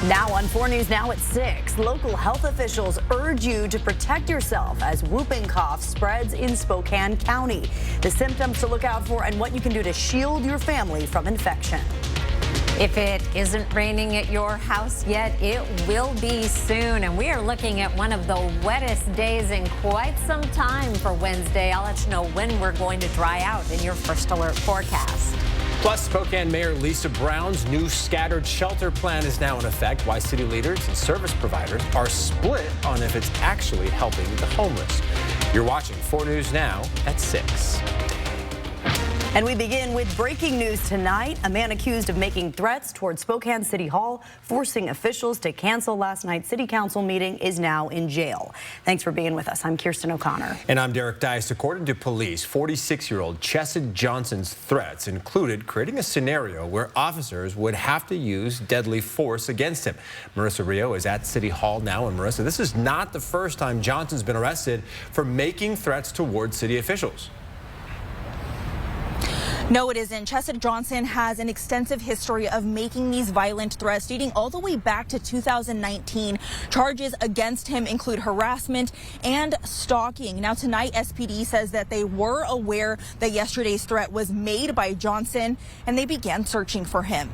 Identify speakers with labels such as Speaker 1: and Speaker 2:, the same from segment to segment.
Speaker 1: Now on 4 News Now at 6, local health officials urge you to protect yourself as whooping cough spreads in Spokane County. The symptoms to look out for and what you can do to shield your family from infection.
Speaker 2: If it isn't raining at your house yet, it will be soon. And we are looking at one of the wettest days in quite some time for Wednesday. I'll let you know when we're going to dry out in your first alert forecast.
Speaker 3: Plus, Spokane Mayor Lisa Brown's new scattered shelter plan is now in effect. Why city leaders and service providers are split on if it's actually helping the homeless. You're watching 4 News Now at 6.
Speaker 1: And we begin with breaking news tonight. A man accused of making threats toward Spokane City Hall, forcing officials to cancel last night's city council meeting, is now in jail. Thanks for being with us. I'm Kirsten O'Connor.
Speaker 3: And I'm Derek Dice. According to police, 46-year-old Chesed Johnson's threats included creating a scenario where officers would have to use deadly force against him. Marissa Rio is at City Hall now. And Marissa, this is not the first time Johnson's been arrested for making threats toward city officials.
Speaker 4: No, it isn't. Chesed Johnson has an extensive history of making these violent threats dating all the way back to 2019. Charges against him include harassment and stalking. Now tonight, SPD says that they were aware that yesterday's threat was made by Johnson and they began searching for him.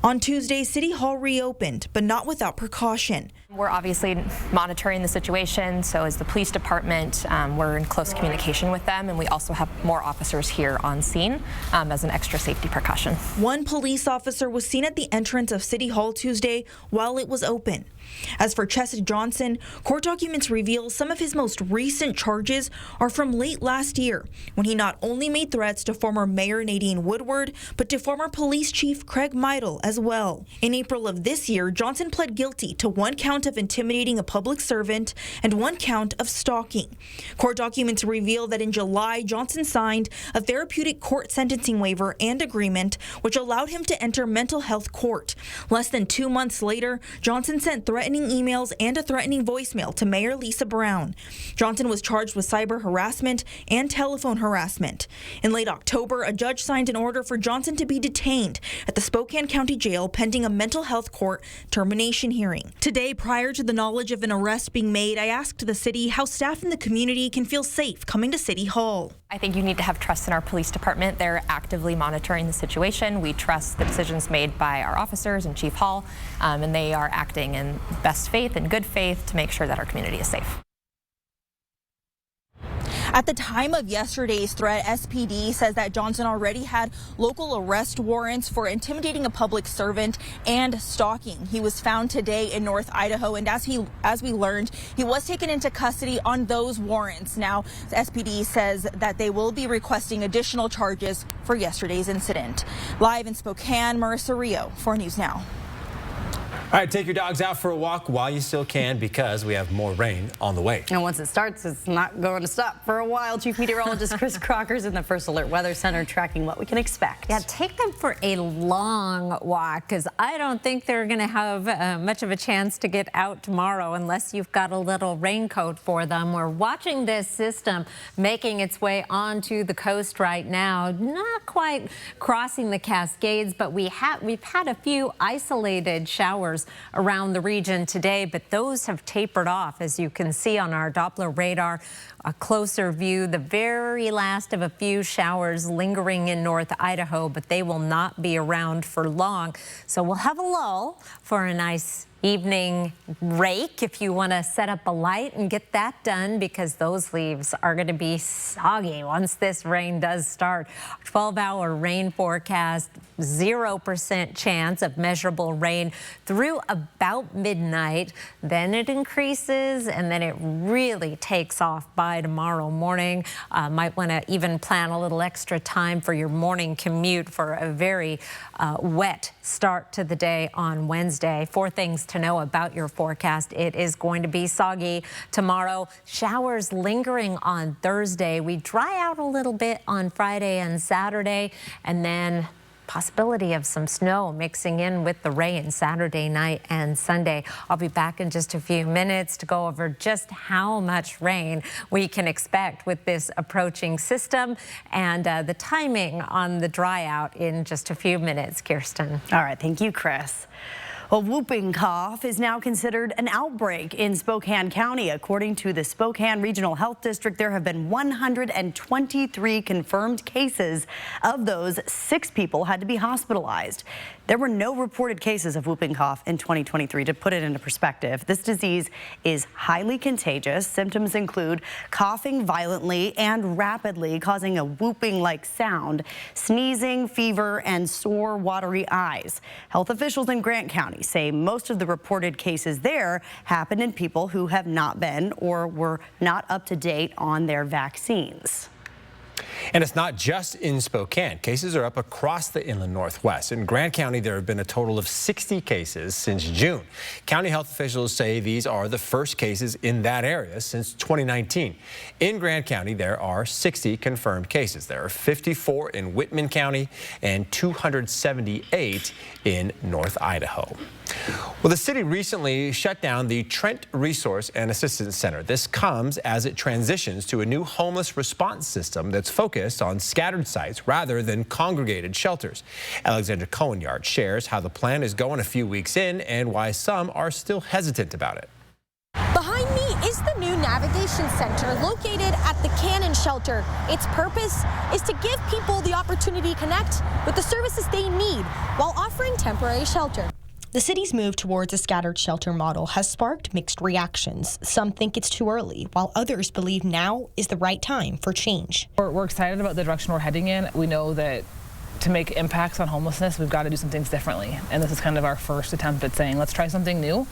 Speaker 4: On Tuesday, City Hall reopened, but not without precaution.
Speaker 5: We're obviously monitoring the situation, so as the police department, we're in close communication with them, and we also have more officers here on scene as an extra safety precaution.
Speaker 4: One police officer was seen at the entrance of City Hall Tuesday while it was open. As for Chesed Johnson, court documents reveal some of his most recent charges are from late last year, when he not only made threats to former Mayor Nadine Woodward, but to former Police Chief Craig Meidel as well. In April of this year, Johnson pled guilty to 1 count of intimidating a public servant and 1 count of stalking. Court documents reveal that in July, Johnson signed a therapeutic court sentencing waiver and agreement, which allowed him to enter mental health court. Less than 2 months later, Johnson sent threatening emails and a threatening voicemail to Mayor Lisa Brown. Johnson was charged with cyber harassment and telephone harassment. In late October, a judge signed an order for Johnson to be detained at the Spokane County Jail pending a mental health court termination hearing. Today, prior to the knowledge of an arrest being made, I asked the city how staff in the community can feel safe coming to City Hall.
Speaker 5: I think you need to have trust in our police department. They're actively monitoring the situation. We trust the decisions made by our officers and Chief Hall, and they are acting in best faith and good faith to make sure that our community is safe.
Speaker 4: At the time of yesterday's threat, SPD says that Johnson already had local arrest warrants for intimidating a public servant and stalking. He was found today in North Idaho, and as we learned, he was taken into custody on those warrants. Now, SPD says that they will be requesting additional charges for yesterday's incident. Live in Spokane, Marissa Rio, 4 News Now.
Speaker 3: All right, take your dogs out for a walk while you still can, because we have more rain on the way.
Speaker 1: And once it starts, it's not going to stop for a while. Chief Meteorologist Chris Crocker's in the First Alert Weather Center tracking what we can expect.
Speaker 2: Yeah, take them for a long walk, because I don't think they're going to have much of a chance to get out tomorrow unless you've got a little raincoat for them. We're watching this system making its way onto the coast right now, not quite crossing the Cascades, but we've had a few isolated showers around the region today, but those have tapered off, as you can see on our Doppler radar. A closer view, the very last of a few showers lingering in North Idaho, but they will not be around for long. So we'll have a lull for a nice evening rake if you want to set up a light and get that done, because those leaves are going to be soggy once this rain does start. 12-hour rain forecast, 0% chance of measurable rain through about midnight. Then it increases, and then it really takes off by tomorrow morning. Might want to even plan a little extra time for your morning commute for a very wet start to the day on Wednesday. 4 things to know about your forecast. It is going to be soggy tomorrow. Showers lingering on Thursday. We dry out a little bit on Friday and Saturday, and then possibility of some snow mixing in with the rain Saturday night and Sunday. I'll be back in just a few minutes to go over just how much rain we can expect with this approaching system and the timing on the dry out in just a few minutes. Kirsten.
Speaker 1: All right, thank you, Chris. Well, whooping cough is now considered an outbreak in Spokane County. According to the Spokane Regional Health District, there have been 123 confirmed cases. Of those, 6 people had to be hospitalized. There were no reported cases of whooping cough in 2023. To put it into perspective, this disease is highly contagious. Symptoms include coughing violently and rapidly, causing a whooping-like sound, sneezing, fever, and sore, watery eyes. Health officials in Grant County say most of the reported cases there happened in people who have not been or were not up to date on their vaccines.
Speaker 3: And it's not just in Spokane. Cases are up across the inland Northwest. In Grant County, there have been a total of 60 cases since June. County health officials say these are the first cases in that area since 2019. In Grant County, there are 60 confirmed cases. There are 54 in Whitman County and 278 in North Idaho. Well, the city recently shut down the Trent Resource and Assistance Center. This comes as it transitions to a new homeless response system that's focused on scattered sites rather than congregated shelters. Alexandra Cohen-Yard shares how the plan is going a few weeks in and why some are still hesitant about it.
Speaker 6: Behind me is the new Navigation Center located at the Cannon Shelter. Its purpose is to give people the opportunity to connect with the services they need while offering temporary shelter. The city's move towards a scattered shelter model has sparked mixed reactions. Some think it's too early, while others believe now is the right time for change.
Speaker 7: We're excited about the direction we're heading in. We know that to make impacts on homelessness, we've got to do some things differently. And this is kind of our first attempt at saying, let's try something new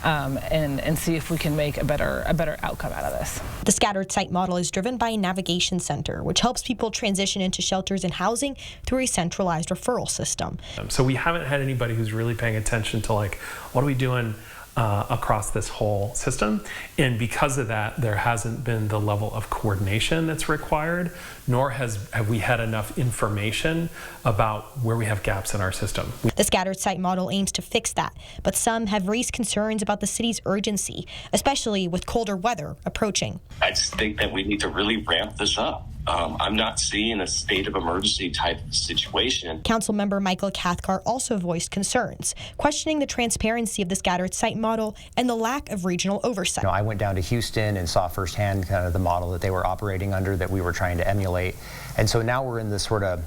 Speaker 7: and see if we can make a better outcome out of this.
Speaker 6: The scattered site model is driven by a Navigation Center, which helps people transition into shelters and housing through a centralized referral system.
Speaker 8: So we haven't had anybody who's really paying attention to like, what are we doing across this whole system? And because of that, there hasn't been the level of coordination that's required, nor have we had enough information about where we have gaps in our system.
Speaker 6: The scattered site model aims to fix that, but some have raised concerns about the city's urgency, especially with colder weather approaching.
Speaker 9: I just think that we need to really ramp this up. I'm not seeing a state of emergency type situation.
Speaker 6: Councilmember Michael Cathcart also voiced concerns, questioning the transparency of the scattered site model and the lack of regional oversight.
Speaker 10: I went down to Houston and saw firsthand kind of the model that they were operating under that we were trying to emulate. And so now we're in this sort of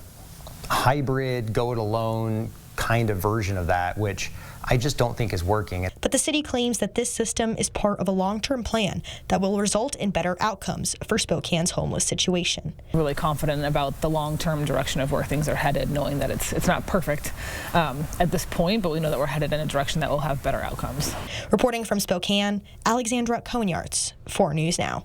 Speaker 10: hybrid, go it alone kind of version of that, which I just don't think is working.
Speaker 6: But the city claims that this system is part of a long-term plan that will result in better outcomes for Spokane's homeless situation.
Speaker 7: Really confident about the long-term direction of where things are headed, knowing that it's not perfect at this point, but we know that we're headed in a direction that will have better outcomes.
Speaker 6: Reporting from Spokane, Alexandra Cohen-Yard, 4 News Now.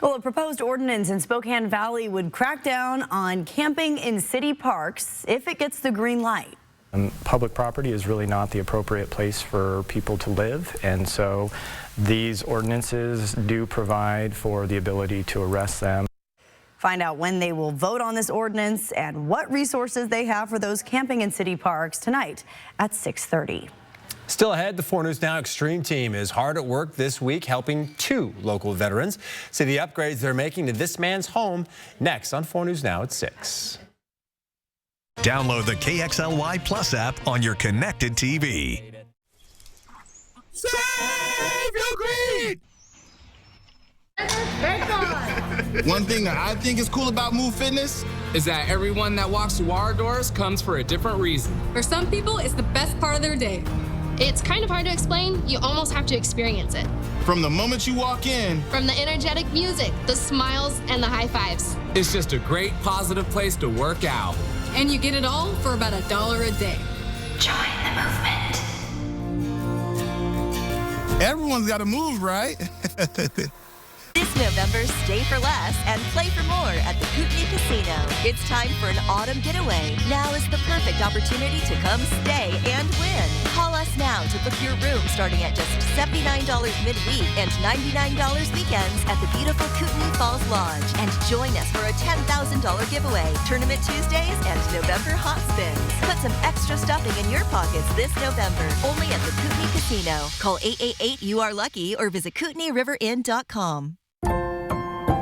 Speaker 1: Well, a proposed ordinance in Spokane Valley would crack down on camping in city parks if it gets the green light.
Speaker 11: Public property is really not the appropriate place for people to live, and so these ordinances do provide for the ability to arrest them.
Speaker 1: Find out when they will vote on this ordinance and what resources they have for those camping in city parks tonight at 6:30.
Speaker 3: Still ahead, the 4 News Now Extreme team is hard at work this week helping 2 local veterans see the upgrades they're making to this man's home. Next on 4 News Now at 6.
Speaker 12: Download the KXLY Plus app on your connected TV.
Speaker 13: Save your greed! One thing that I think is cool about Move Fitness
Speaker 14: is that everyone that walks through our doors comes for a different reason.
Speaker 15: For some people, it's the best part of their day.
Speaker 16: It's kind of hard to explain. You almost have to experience it.
Speaker 13: From the moment you walk in.
Speaker 16: From the energetic music, the smiles, and the high fives.
Speaker 14: It's just a great, positive place to work out.
Speaker 15: And you get it all for about $1 a day.
Speaker 16: Join the movement.
Speaker 13: Everyone's got to move, right?
Speaker 17: This November, stay for less and play for more at the Kootenai Casino. It's time for an autumn getaway. Now is the perfect opportunity to come stay and win. Call us now to book your room starting at just $79 midweek and $99 weekends at the beautiful Kootenai Falls Lodge. And join us for a $10,000 giveaway, Tournament Tuesdays, and November Hot Spins. Put some extra stuffing in your pockets this November, only at the Kootenai Casino. Call 888-YOU-ARE-LUCKY or visit KootenaiRiverInn.com.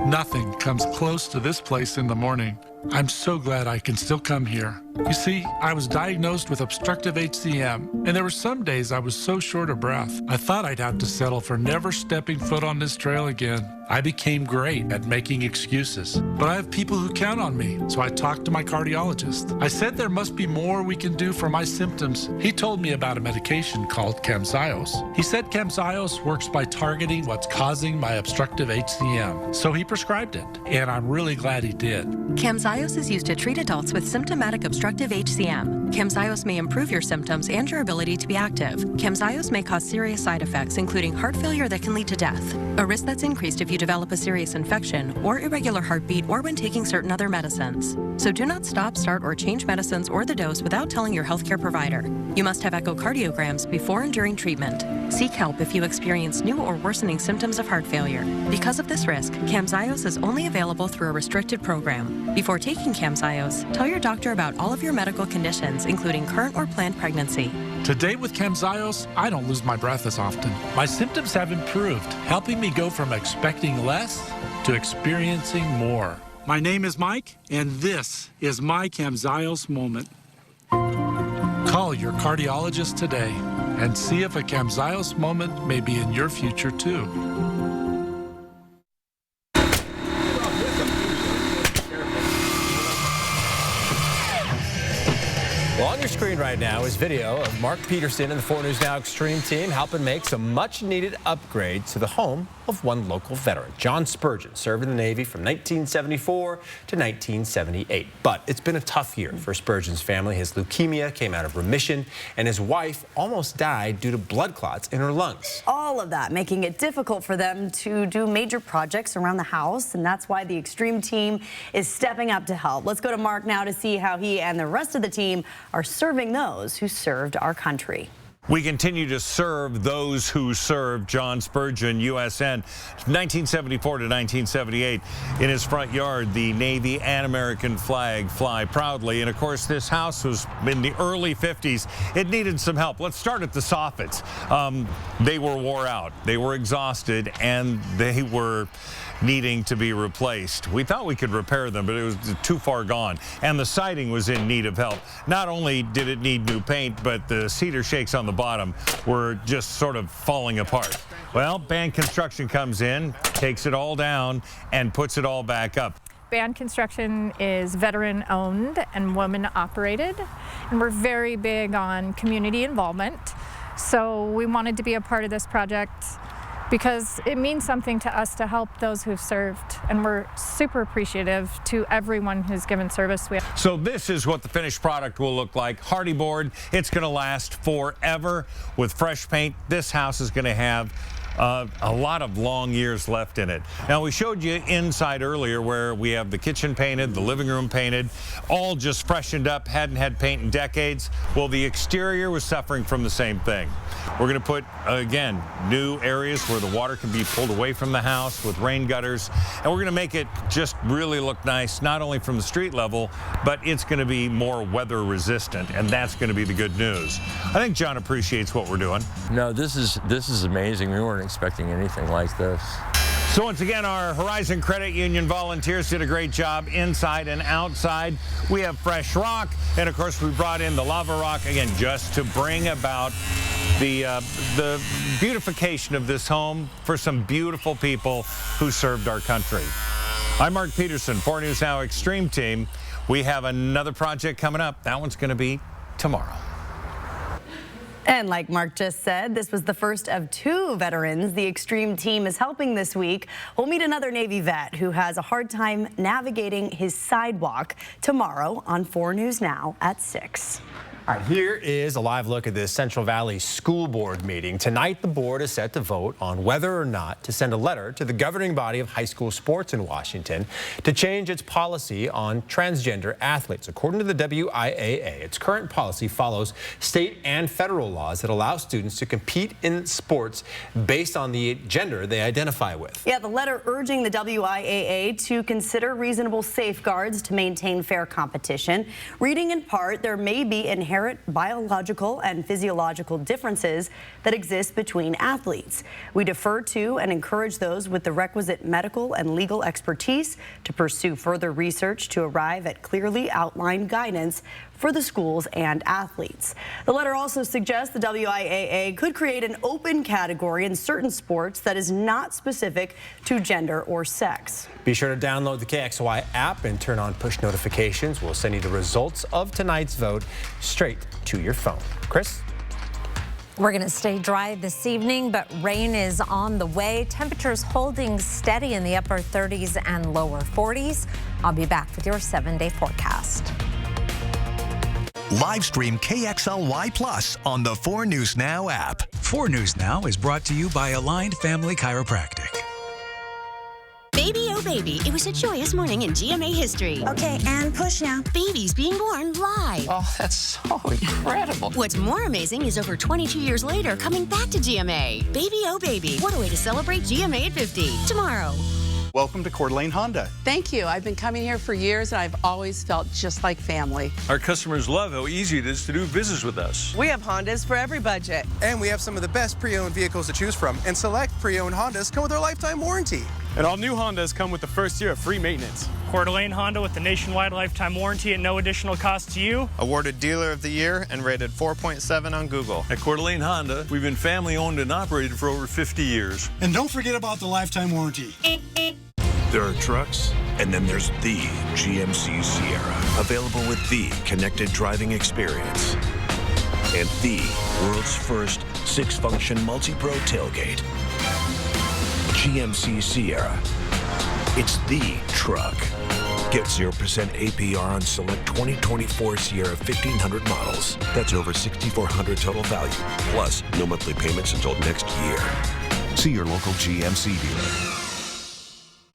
Speaker 18: Nothing comes close to this place in the morning. I'm so glad I can still come here. You see, I was diagnosed with obstructive HCM, and there were some days I was so short of breath, I thought I'd have to settle for never stepping foot on this trail again. I became great at making excuses, but I have people who count on me, so I talked to my cardiologist. I said there must be more we can do for my symptoms. He told me about a medication called Camzyos. He said Camzyos works by targeting what's causing my obstructive HCM, so he prescribed it, and I'm really glad he did.
Speaker 19: Camzyos is used to treat adults with symptomatic obstructive HCM. Camzyos may improve your symptoms and your ability to be active. Camzyos may cause serious side effects, including heart failure that can lead to death, a risk that's increased if you develop a serious infection or irregular heartbeat or when taking certain other medicines. So do not stop, start, or change medicines or the dose without telling your healthcare provider. You must have echocardiograms before and during treatment. Seek help if you experience new or worsening symptoms of heart failure. Because of this risk, Camzyos is only available through a restricted program. Before taking Camzyos, tell your doctor about all of your medical conditions, including current or planned pregnancy.
Speaker 18: Today with Camzyos, I don't lose my breath as often. My symptoms have improved, helping me go from expecting less to experiencing more. My name is Mike, and this is my Camzyos moment. Call your cardiologist today and see if a Camzyos moment may be in your future too.
Speaker 3: Well, on your screen right now is video of Mark Peterson and the 4 News Now Extreme team helping make some much-needed upgrades to the home of one local veteran. John Spurgeon served in the Navy from 1974 to 1978. But it's been a tough year for Spurgeon's family. His leukemia came out of remission, and his wife almost died due to blood clots in her lungs.
Speaker 1: All of that making it difficult for them to do major projects around the house, and that's why the Extreme team is stepping up to help. Let's go to Mark now to see how he and the rest of the team are serving those who served our country.
Speaker 20: We continue to serve those who served. John Spurgeon, USN, 1974 to 1978. In his front yard, the Navy and American flag fly proudly. And of course, this house was in the early 50s. It needed some help. Let's start at the soffits. They were wore out. They were exhausted, and they were needing to be replaced. We thought we could repair them, but it was too far gone. And the siding was in need of help. Not only did it need new paint, but the cedar shakes on the bottom were just sort of falling apart. Well, Band Construction comes in, takes it all down, and puts it all back up.
Speaker 21: Band Construction is veteran-owned and woman-operated, and we're very big on community involvement. So we wanted to be a part of this project because it means something to us to help those who've served, and we're super appreciative to everyone who's given service.
Speaker 20: So this is what the finished product will look like. Hardy board, it's going to last forever. With fresh paint, this house is going to have a lot of long years left in it. Now, we showed you inside earlier where we have the kitchen painted, the living room painted, all just freshened up, hadn't had paint in decades. Well, the exterior was suffering from the same thing. We're going to put, again, new areas where the water can be pulled away from the house with rain gutters, and we're going to make it just really look nice, not only from the street level, but it's going to be more weather resistant, and that's going to be the good news. I think John appreciates what we're doing.
Speaker 22: No, this is amazing. We weren't expecting anything like this.
Speaker 20: So once again, our Horizon Credit Union volunteers did a great job inside and outside. We have fresh rock, and of course we brought in the lava rock again just to bring about the beautification of this home for some beautiful people who served our country. I'm Mark Peterson, 4 News Now Extreme Team. We have another project coming up. That one's going to be tomorrow.
Speaker 1: And like Mark just said, this was the first of 2 veterans the Extreme team is helping this week. We'll meet another Navy vet who has a hard time navigating his sidewalk tomorrow on 4 News Now at 6.
Speaker 3: All right, here is a live look at this Central Valley School Board meeting. Tonight, the board is set to vote on whether or not to send a letter to the governing body of high school sports in Washington to change its policy on transgender athletes. According to the WIAA, its current policy follows state and federal laws that allow students to compete in sports based on the gender they identify with.
Speaker 1: Yeah, the letter urging the WIAA to consider reasonable safeguards to maintain fair competition. Reading in part, there may be inherent biological and physiological differences that exist between athletes. We defer to and encourage those with the requisite medical and legal expertise to pursue further research to arrive at clearly outlined guidance for the schools and athletes. The letter also suggests the WIAA could create an open category in certain sports that is not specific to gender or sex.
Speaker 3: Be sure to download the KXLY app and turn on push notifications. We'll send you the results of tonight's vote straight to your phone. Chris?
Speaker 2: We're going to stay dry this evening, but rain is on the way. Temperatures holding steady in the upper 30s and lower 40s. I'll be back with your 7-day forecast.
Speaker 12: Live stream KXLY Plus on the 4 News Now app.
Speaker 4: 4 News Now is brought to you by Aligned Family Chiropractic.
Speaker 5: Baby, oh baby, it was a joyous morning in GMA history.
Speaker 23: Okay, and push now.
Speaker 5: Babies being born live.
Speaker 23: Oh, that's so incredible.
Speaker 5: What's more amazing is over 22 years later, coming back to GMA. Baby, oh baby, what a way to celebrate GMA at 50. Tomorrow.
Speaker 24: Welcome to Coeur d'Alene Honda.
Speaker 25: Thank you. I've been coming here for years, and I've always felt just like family.
Speaker 26: Our customers love how easy it is to do business with us.
Speaker 27: We have Hondas for every budget.
Speaker 24: And we have some of the best pre-owned vehicles to choose from, and select pre-owned Hondas come with their lifetime warranty.
Speaker 28: And all new Hondas come with the first year of free maintenance.
Speaker 29: Coeur d'Alene Honda with the nationwide lifetime warranty at no additional cost to you.
Speaker 30: Awarded Dealer of the Year and rated 4.7 on Google.
Speaker 26: At Coeur d'Alene Honda, we've been family owned and operated for over 50 years.
Speaker 31: And don't forget about the lifetime warranty.
Speaker 32: There are trucks, and then there's the GMC Sierra, available with the connected driving experience and the world's first 6-function multi-pro tailgate. GMC Sierra. It's the truck. Get 0% APR on select 2024 Sierra 1500 models. That's over $6,400 total value. Plus, no monthly payments until next year. See your local GMC dealer.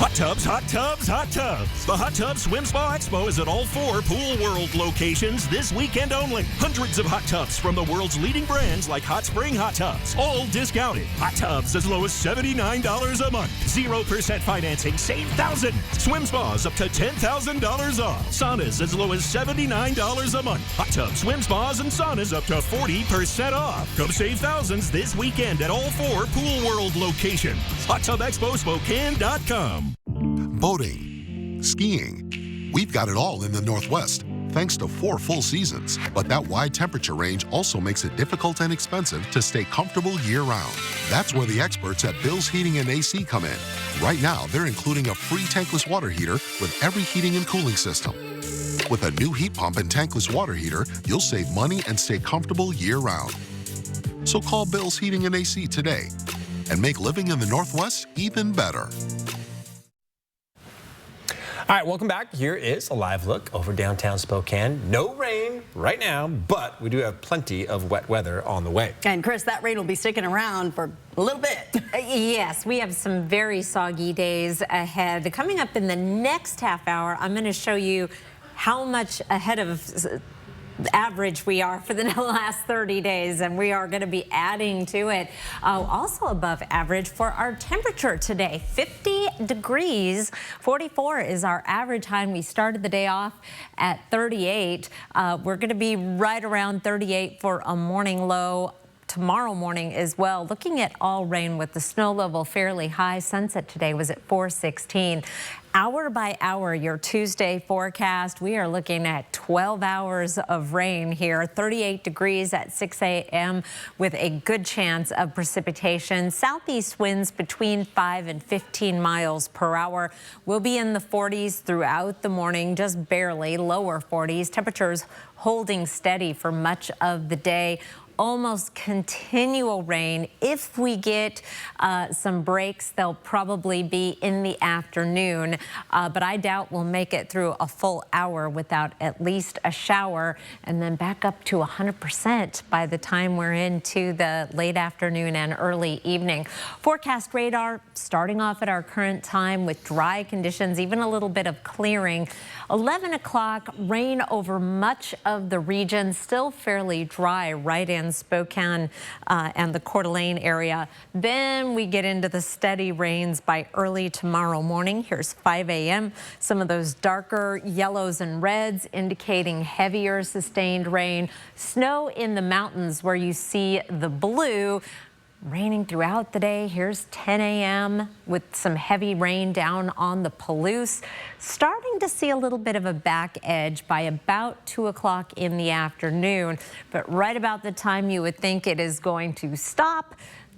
Speaker 33: Hot tubs, hot tubs, hot tubs. The Hot Tub Swim Spa Expo is at all 4 Pool World locations this weekend only. Hundreds of hot tubs from the world's leading brands like Hot Spring Hot Tubs, all discounted. Hot tubs as low as $79 a month. 0% financing, save thousands. Swim spas up to $10,000 off. Saunas as low as $79 a month. Hot tubs, swim spas, and saunas up to 40% off. Come save thousands this weekend at all 4 Pool World locations. HotTubExpoSpokane.com.
Speaker 34: Boating, skiing. We've got it all in the Northwest, thanks to 4 full seasons. But that wide temperature range also makes it difficult and expensive to stay comfortable year-round. That's where the experts at Bill's Heating and AC come in. Right now, they're including a free tankless water heater with every heating and cooling system. With a new heat pump and tankless water heater, you'll save money and stay comfortable year-round. So call Bill's Heating and AC today and make living in the Northwest even better.
Speaker 3: All right, welcome back. Here is a live look over downtown Spokane. No rain right now, but we do have plenty of wet weather on the way.
Speaker 1: And Chris, that rain will be sticking around for a little bit.
Speaker 2: Yes, we have some very soggy days ahead. Coming up in the next half hour, I'm going to show you how much ahead of average we are for the last 30 days, and we are going to be adding to it. Also above average for our temperature today, 50 degrees. 44 is our average high. We started the day off at 38. We're going to be right around 38 for a morning low tomorrow morning as well. Looking at all rain with the snow level fairly high. Sunset today was at 4:16. Hour by hour, your Tuesday forecast, we are looking at 12 hours of rain here, 38 degrees at 6 a.m. with a good chance of precipitation. Southeast winds between 5 and 15 miles per hour. We'll be in the 40s throughout the morning, just barely lower 40s. Temperatures holding steady for much of the day. Almost continual rain. If we get some breaks, they'll probably be in the afternoon, but I doubt we'll make it through a full hour without at least a shower, and then back up to 100% by the time we're into the late afternoon and early evening. Forecast radar starting off at our current time with dry conditions, even a little bit of clearing. 11 o'clock, rain over much of the region, still fairly dry right in Spokane and the Coeur d'Alene area. Then we get into the steady rains by early tomorrow morning. Here's 5 a.m. Some of those darker yellows and reds indicating heavier sustained rain. Snow in the mountains where you see the blue. raining throughout the day. Here's 10 a.m. with some heavy rain down on the Palouse. Starting to see a little bit of a back edge by about 2 o'clock in the afternoon. But right about the time you would think it is going to stop,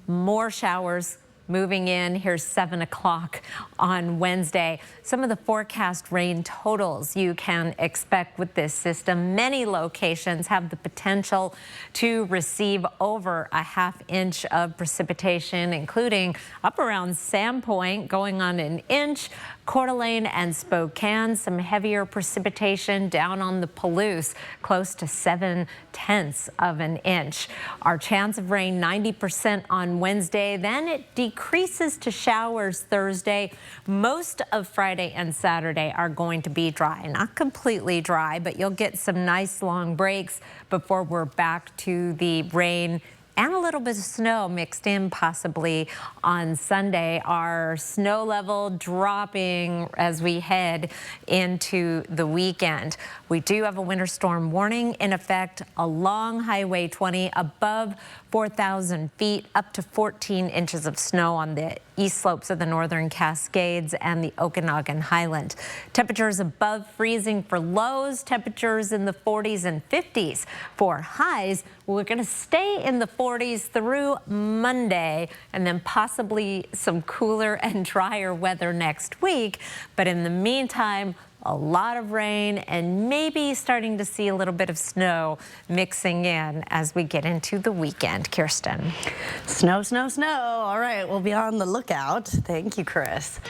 Speaker 2: more showers moving in. Here's 7 o'clock on Wednesday. Some of the forecast rain totals you can expect with this system. Many locations have the potential to receive over a ½ inch of precipitation, including up around Sandpoint, going on 1 inch. Coeur d'Alene and Spokane, some heavier precipitation down on the Palouse, close to 0.7 of an inch. Our chance of rain 90% on Wednesday, then it decreases to showers Thursday. Most of Friday and Saturday are going to be dry, not completely dry, but you'll get some nice long breaks before we're back to the rain and a little bit of snow mixed in possibly on Sunday. Our snow level dropping as we head into the weekend. We do have a winter storm warning in effect along Highway 20 above 4,000 feet, up to 14 inches of snow on the east slopes of the Northern Cascades and the Okanagan Highland. Temperatures above freezing for lows, temperatures in the 40s and 50s for highs. We're going to stay in the 40s through Monday, and then possibly some cooler and drier weather next week. But in the meantime, a lot of rain and maybe starting to see a little bit of snow mixing in as we get into the weekend. Kirsten.
Speaker 1: Snow, snow, snow. All right, we'll be on the lookout. Thank you, Chris.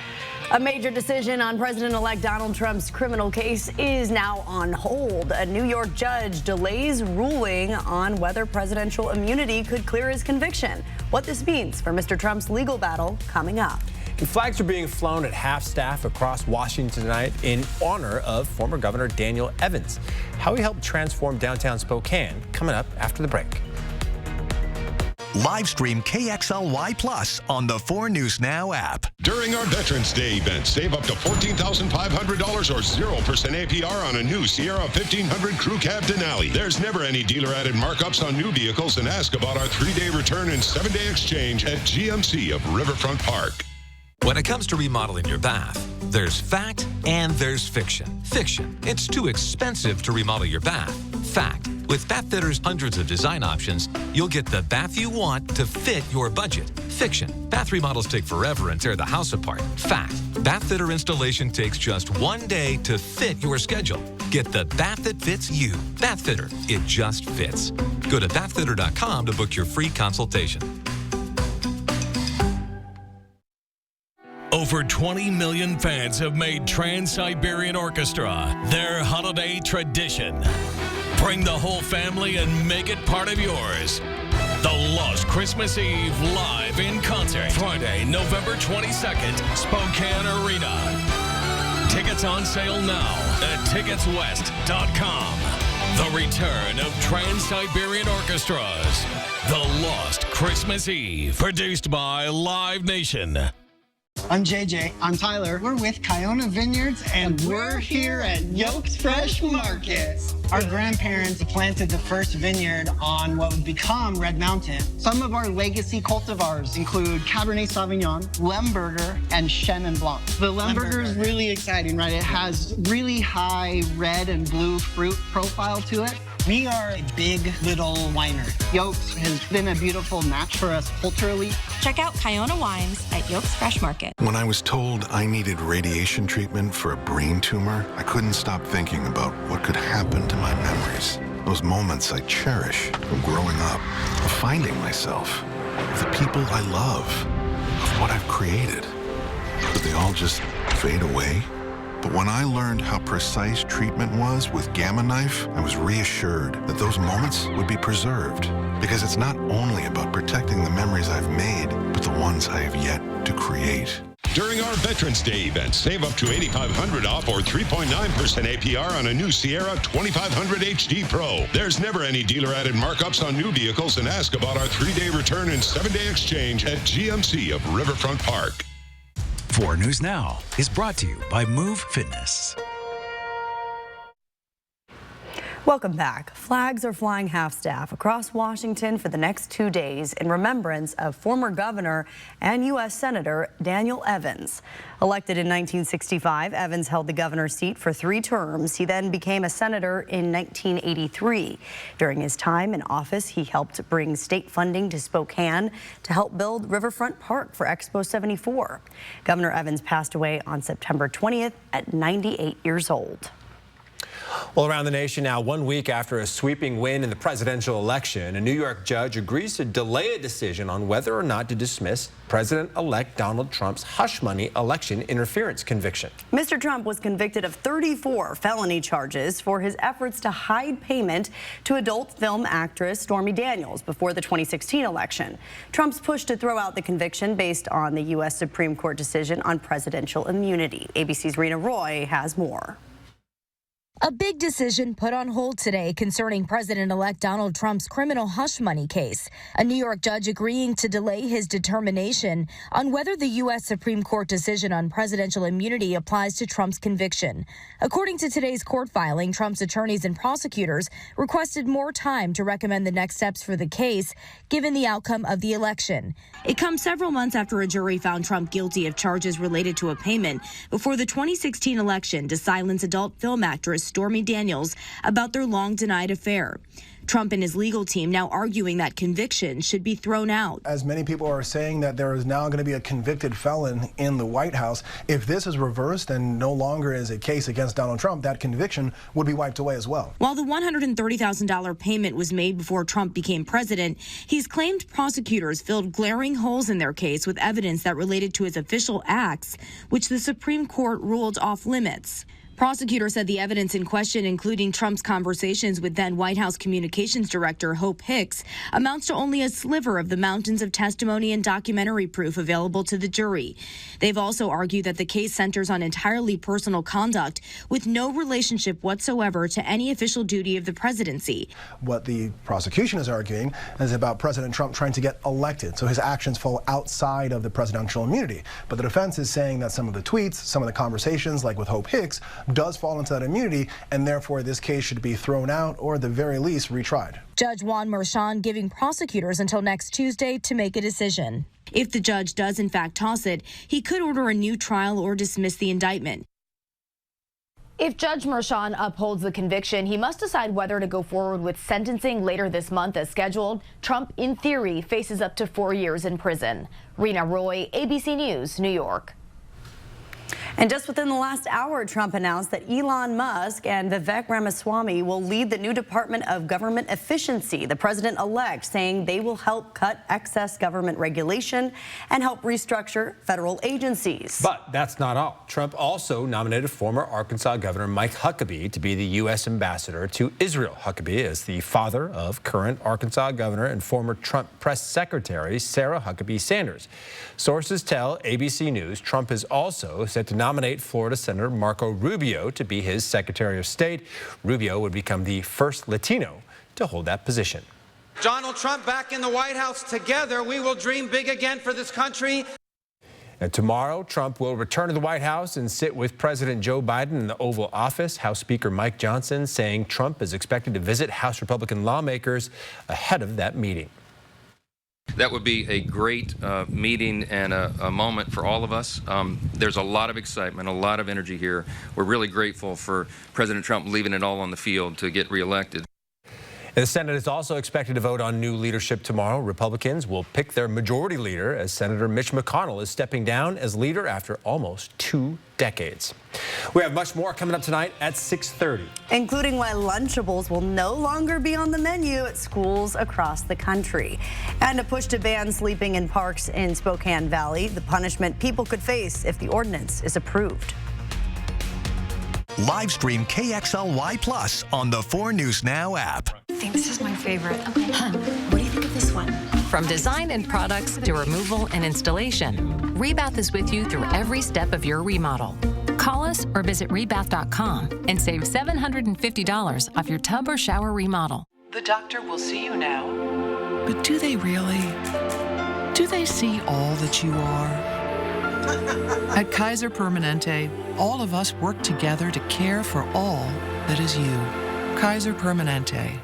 Speaker 1: A major decision on President-elect Donald Trump's criminal case is now on hold. A New York judge delays ruling on whether presidential immunity could clear his conviction. What this means for Mr. Trump's legal battle coming up.
Speaker 3: And flags are being flown at half-staff across Washington tonight in honor of former Governor Daniel Evans. How he helped transform downtown Spokane, coming up after the break.
Speaker 12: Live stream KXLY Plus on the 4 News Now app.
Speaker 6: During our Veterans Day event, save up to $14,500 or 0% APR on a new Sierra 1500 Crew Cab Denali. There's never any dealer-added markups on new vehicles, and ask about our 3-day return and 7-day exchange at GMC of Riverfront Park.
Speaker 7: When it comes to remodeling your bath, there's fact and there's fiction. Fiction, it's too expensive to remodel your bath. Fact, with Bathfitter's hundreds of design options, you'll get the bath you want to fit your budget. Fiction, bath remodels take forever and tear the house apart. Fact, Bathfitter installation takes just 1 day to fit your schedule. Get the bath that fits you. Bathfitter, it just fits. Go to bathfitter.com to book your free consultation.
Speaker 33: Over 20 million fans have made Trans-Siberian Orchestra their holiday tradition. Bring the whole family and make it part of yours. The Lost Christmas Eve live in concert. Friday, November 22nd, Spokane Arena. Tickets on sale now at ticketswest.com. The return of Trans-Siberian Orchestras. The Lost Christmas Eve. Produced by Live Nation.
Speaker 8: I'm JJ. I'm Tyler. We're with Kiona Vineyards, and we're here at Yokes Fresh Market. Our grandparents planted the first vineyard on what would become Red Mountain. Some of our legacy cultivars include Cabernet Sauvignon, Lemberger, and Chenin Blanc. The Lemberger is really exciting, right? It has really high red and blue fruit profile to it. We are a big little winery. Yokes has been a beautiful match for us culturally.
Speaker 9: Check out Kiona Wines at Yokes Fresh Market.
Speaker 32: When I was told I needed radiation treatment for a brain tumor, I couldn't stop thinking about what could happen to my memories. Those moments I cherish from growing up, of finding myself, of the people I love, of what I've created. But they all just fade away. But when I learned how precise treatment was with Gamma Knife, I was reassured that those moments would be preserved. Because it's not only about protecting the memories I've made, but the ones I have yet to create.
Speaker 6: During our Veterans Day event, save up to $8,500 off or 3.9% APR on a new Sierra 2500 HD Pro. There's never any dealer-added markups on new vehicles, and ask about our 3-day return and 7-day exchange at GMC of Riverfront Park.
Speaker 4: 4 News Now is brought to you by Move Fitness.
Speaker 1: Welcome back. Flags are flying half-staff across Washington for the next 2 days in remembrance of former governor and U.S. Senator Daniel Evans. Elected in 1965, Evans held the governor's seat for 3 terms. He then became a senator in 1983. During his time in office, he helped bring state funding to Spokane to help build Riverfront Park for Expo 74. Governor Evans passed away on September 20th at 98 years old.
Speaker 3: Well, around the nation now, 1 week after a sweeping win in the presidential election, a New York judge agrees to delay a decision on whether or not to dismiss President-elect Donald Trump's hush money election interference conviction.
Speaker 1: Mr. Trump was convicted of 34 felony charges for his efforts to hide payment to adult film actress Stormy Daniels before the 2016 election. Trump's push to throw out the conviction based on the U.S. Supreme Court decision on presidential immunity. ABC's Rena Roy has more.
Speaker 5: A big decision put on hold today concerning President-elect Donald Trump's criminal hush money case. A New York judge agreeing to delay his determination on whether the U.S. Supreme Court decision on presidential immunity applies to Trump's conviction. According to today's court filing, Trump's attorneys and prosecutors requested more time to recommend the next steps for the case, given the outcome of the election. It comes several months after a jury found Trump guilty of charges related to a payment before the 2016 election to silence adult film actress Stormy Daniels about their long-denied affair. Trump and his legal team now arguing that conviction should be thrown out.
Speaker 10: As many people are saying that there is now going to be a convicted felon in the White House, if this is reversed and no longer is a case against Donald Trump, that conviction would be wiped away as well.
Speaker 5: While the $130,000 payment was made before Trump became president, he's claimed prosecutors filled glaring holes in their case with evidence that related to his official acts, which the Supreme Court ruled off limits. Prosecutors said the evidence in question, including Trump's conversations with then White House Communications Director Hope Hicks, amounts to only a sliver of the mountains of testimony and documentary proof available to the jury. They've also argued that the case centers on entirely personal conduct with no relationship whatsoever to any official duty of the presidency.
Speaker 10: What the prosecution is arguing is about President Trump trying to get elected, so his actions fall outside of the presidential immunity. But the defense is saying that some of the tweets, some of the conversations, like with Hope Hicks, does fall into that immunity, and therefore this case should be thrown out or at the very least retried.
Speaker 5: Judge Juan Merchan giving prosecutors until next Tuesday to make a decision. If the judge does in fact toss it, he could order a new trial or dismiss the indictment.
Speaker 11: If Judge Merchan upholds the conviction, he must decide whether to go forward with sentencing later this month as scheduled. Trump, in theory, faces up to 4 years in prison. Rena Roy, ABC News, New York.
Speaker 1: And just within the last hour, Trump announced that Elon Musk and Vivek Ramaswamy will lead the new Department of Government Efficiency, the president-elect saying they will help cut excess government regulation and help restructure federal agencies.
Speaker 3: But that's not all. Trump also nominated former Arkansas Governor Mike Huckabee to be the U.S. ambassador to Israel. Huckabee is the father of current Arkansas Governor and former Trump press secretary Sarah Huckabee Sanders. Sources tell ABC News Trump is also set to nominate Florida Senator Marco Rubio to be his Secretary of State. Rubio would become the first Latino to hold that position.
Speaker 13: Donald Trump back in the White House. Together, we will dream big again for this country.
Speaker 3: And tomorrow, Trump will return to the White House and sit with President Joe Biden in the Oval Office. House Speaker Mike Johnson saying Trump is expected to visit House Republican lawmakers ahead of that meeting.
Speaker 14: That would be a great meeting and a moment for all of us. There's a lot of excitement, a lot of energy here. We're really grateful for President Trump leaving it all on the field to get reelected.
Speaker 3: The Senate is also expected to vote on new leadership tomorrow. Republicans will pick their majority leader as Senator Mitch McConnell is stepping down as leader after almost 2 decades. We have much more coming up tonight at 6:30.
Speaker 1: Including why Lunchables will no longer be on the menu at schools across the country. And a push to ban sleeping in parks in Spokane Valley, the punishment people could face if the ordinance is approved.
Speaker 12: Live stream KXLY Plus on the 4 News Now app.
Speaker 15: I think this is my favorite. Okay, hon, what do you think of this one?
Speaker 16: From design and products to removal and installation, Rebath is with you through every step of your remodel. Call us or visit rebath.com and save $750 off your tub or shower remodel.
Speaker 17: The doctor will see you now. But do they really? Do they see all that you are? At Kaiser Permanente, all of us work together to care for all that is you. Kaiser Permanente.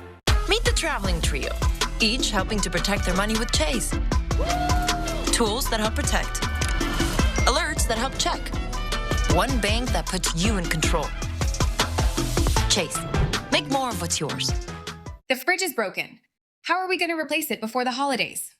Speaker 18: Meet the traveling trio, each helping to protect their money with Chase. Tools that help protect. Alerts that help check. One bank that puts you in control. Chase, make more of what's yours.
Speaker 19: The fridge is broken. How are we going to replace it before the holidays?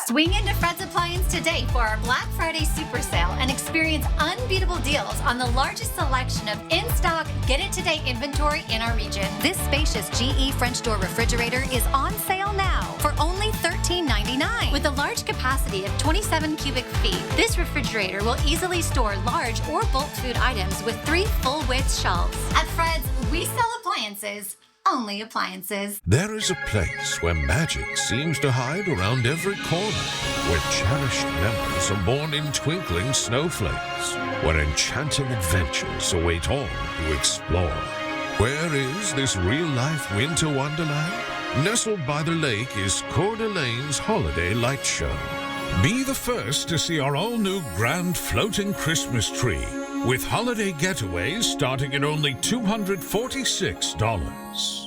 Speaker 15: Swing into Fred's Appliance today for our Black Friday super sale and experience unbeatable deals on the largest selection of in-stock, get-it-today inventory in our region. This spacious GE French door refrigerator is on sale now for only $13.99. With a large capacity of 27 cubic feet, this refrigerator will easily store large or bulk food items with 3 full-width shelves. At Fred's, we sell appliances. Only appliances.
Speaker 32: There is a place where magic seems to hide around every corner, where cherished memories are born in twinkling snowflakes, where enchanting adventures await all who explore. Where is this real-life winter wonderland? Nestled by the lake is Coeur d'Alene's Holiday Light Show. Be the first to see our all-new grand floating Christmas tree, with holiday getaways starting at only $246.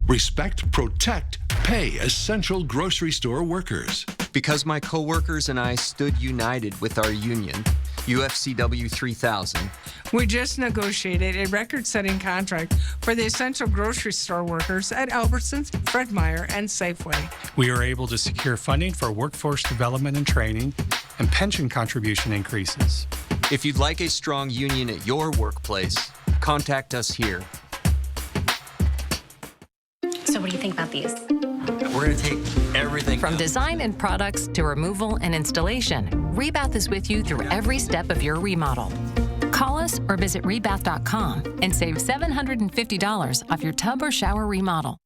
Speaker 20: Respect, protect, pay essential grocery store workers.
Speaker 21: Because my co-workers and I stood united with our union, UFCW 3000.
Speaker 22: We just negotiated a record-setting contract for the essential grocery store workers at Albertsons, Fred Meyer, and Safeway.
Speaker 23: We are able to secure funding for workforce development and training and pension contribution increases.
Speaker 21: If you'd like a strong union at your workplace, contact us here.
Speaker 15: So what do you think about these?
Speaker 21: We're going to take everything.
Speaker 16: From design and products to removal and installation, Rebath is with you through every step of your remodel. Call us or visit rebath.com and save $750 off your tub or shower remodel.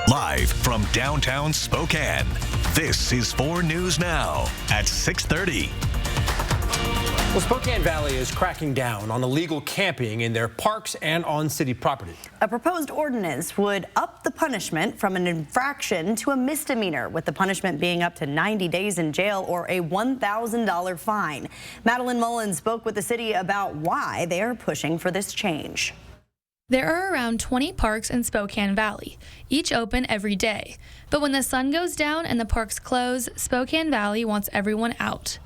Speaker 12: Live from downtown Spokane, this is 4 News Now at 6:30.
Speaker 3: Well, Spokane Valley is cracking down on illegal camping in their parks and on city property.
Speaker 1: A proposed ordinance would up the punishment from an infraction to a misdemeanor, with the punishment being up to 90 days in jail or a $1,000 fine. Madeline Mullins spoke with the city about why they are pushing for this change.
Speaker 24: There are around 20 parks in Spokane Valley, each open every day. But when the sun goes down and the parks close, Spokane Valley wants everyone out.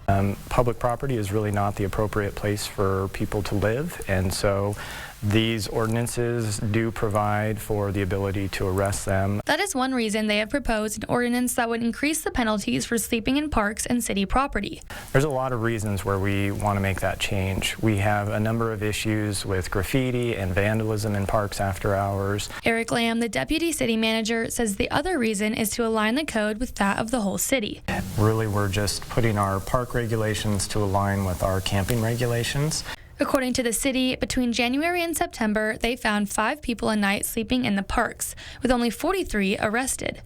Speaker 25: Public property is really not the appropriate place for people to live, and so these ordinances do provide for the ability to arrest them.
Speaker 24: That is one reason they have proposed an ordinance that would increase the penalties for sleeping in parks and city property.
Speaker 25: There's a lot of reasons where we want to make that change. We have a number of issues with graffiti and vandalism in parks after hours.
Speaker 24: Eric Lamb, the deputy city manager, says the other reason is to align the code with that of the whole city.
Speaker 25: Really, we're just putting our park regulations to align with our camping regulations.
Speaker 24: According to the city, between January and September, they found 5 people a night sleeping in the parks, with only 43 arrested.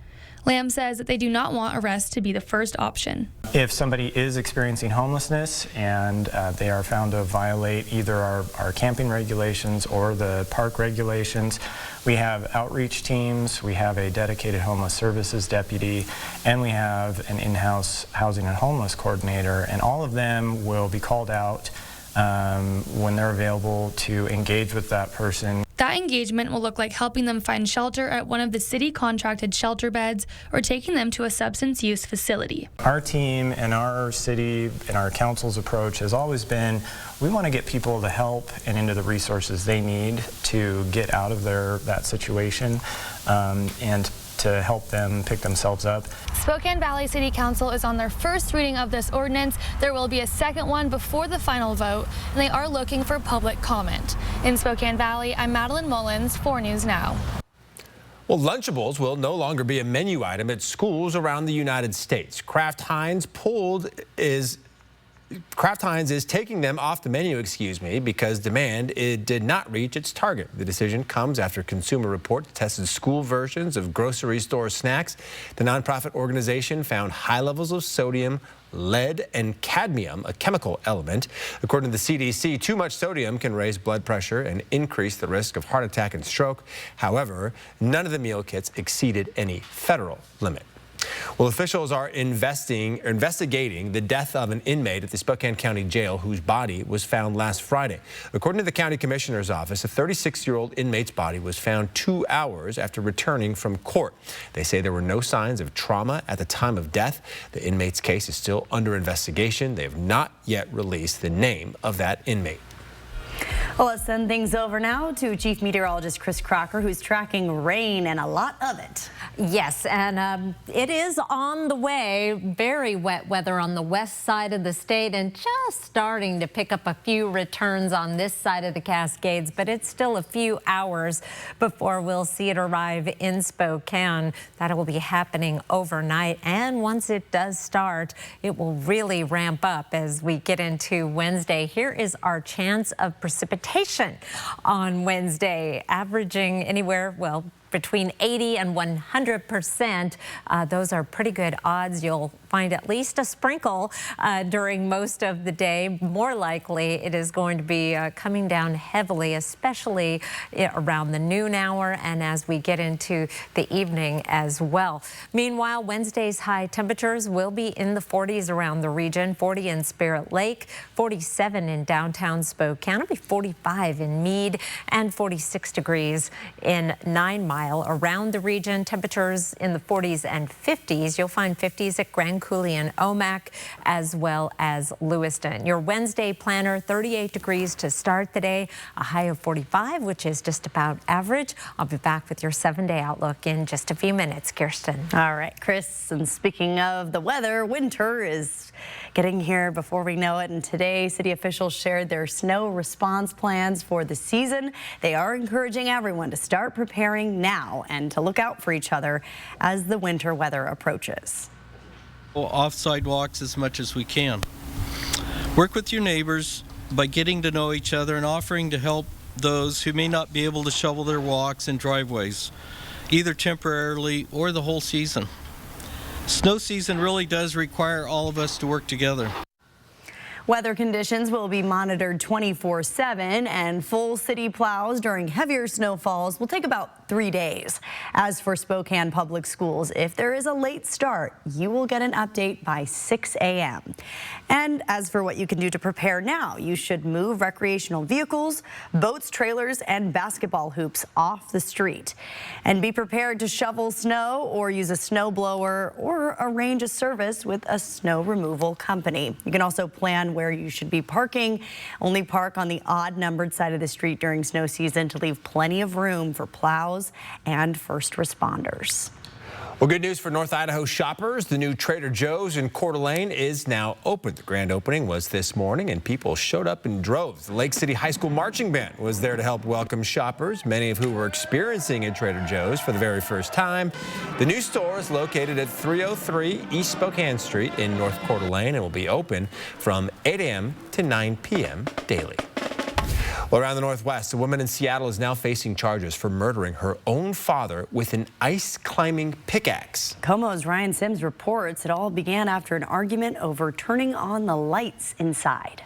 Speaker 24: Lamb says that they do not want arrest to be the first option.
Speaker 25: If somebody is experiencing homelessness and they are found to violate either our camping regulations or the park regulations, we have outreach teams, we have a dedicated homeless services deputy, and we have an in-house housing and homeless coordinator, and all of them will be called out when they're available to engage with that person.
Speaker 24: That engagement will look like helping them find shelter at one of the city contracted shelter beds or taking them to a substance use facility.
Speaker 25: Our team and our city and our council's approach has always been, we want to get people the help and into the resources they need to get out of that situation and to help them pick themselves up.
Speaker 24: Spokane Valley City Council is on their first reading of this ordinance. There will be a second one before the final vote, and they are looking for public comment. In Spokane Valley, I'm Madeline Mullins, 4 News Now.
Speaker 3: Well, Lunchables will no longer be a menu item at schools around the United States. Kraft Heinz is taking them off the menu, because demand did not reach its target. The decision comes after Consumer Reports tested school versions of grocery store snacks. The nonprofit organization found high levels of sodium, lead, and cadmium, a chemical element. According to the CDC, too much sodium can raise blood pressure and increase the risk of heart attack and stroke. However, none of the meal kits exceeded any federal limit. Well, officials are investigating the death of an inmate at the Spokane County Jail whose body was found last Friday. According to the county commissioner's office, a 36-year-old inmate's body was found 2 hours after returning from court. They say there were no signs of trauma at the time of death. The inmate's case is still under investigation. They have not yet released the name of that inmate.
Speaker 1: Well, let's send things over now to Chief Meteorologist Chris Crocker, who's tracking rain and a lot of it.
Speaker 2: Yes, and it is on the way. Very wet weather on the west side of the state and just starting to pick up a few returns on this side of the Cascades, but it's still a few hours before we'll see it arrive in Spokane. That will be happening overnight, and once it does start, it will really ramp up as we get into Wednesday. Here is our chance of precipitation on Wednesday, averaging anywhere, well, between 80 and 100%. Those are pretty good odds. You'll find at least a sprinkle during most of the day. More likely, it is going to be coming down heavily, especially around the noon hour and as we get into the evening as well. Meanwhile, Wednesday's high temperatures will be in the 40s around the region, 40 in Spirit Lake, 47 in downtown Spokane. It'll be 45 in Meade and 46 degrees in 9 Mile. Around the region, temperatures in the 40s and 50s. You'll find 50s at Grand Coulee and Omak, as well as Lewiston. Your Wednesday planner, 38 degrees to start the day, a high of 45, which is just about average. I'll be back with your 7-day outlook in just a few minutes. Kirsten.
Speaker 1: All right, Chris, and speaking of the weather, winter is getting here before we know it, and today city officials shared their snow response plans for the season. They are encouraging everyone to start preparing now and to look out for each other as the winter weather approaches.
Speaker 4: Off sidewalks as much as we can. Work with your neighbors by getting to know each other and offering to help those who may not be able to shovel their walks and driveways, either temporarily or the whole season. Snow season really does require all of us to work together.
Speaker 1: Weather conditions will be monitored 24/7, and full city plows during heavier snowfalls will take about 3 days. As for Spokane Public Schools, if there is a late start, you will get an update by 6 a.m. And as for what you can do to prepare now, you should move recreational vehicles, boats, trailers, and basketball hoops off the street. And be prepared to shovel snow or use a snow blower or arrange a service with a snow removal company. You can also plan where you should be parking. Only park on the odd-numbered side of the street during snow season to leave plenty of room for plows and first responders.
Speaker 3: Well, good news for North Idaho shoppers. The new Trader Joe's in Coeur d'Alene is now open. The grand opening was this morning, and people showed up in droves. The Lake City High School Marching Band was there to help welcome shoppers, many of who were experiencing a Trader Joe's for the very first time. The new store is located at 303 East Spokane Street in North Coeur d'Alene and will be open from 8 a.m. to 9 p.m. daily. Well, around the Northwest, a woman in Seattle is now facing charges for murdering her own father with an ice-climbing pickaxe.
Speaker 1: KOMO's Ryan Sims reports it all began after an argument over turning on the lights inside.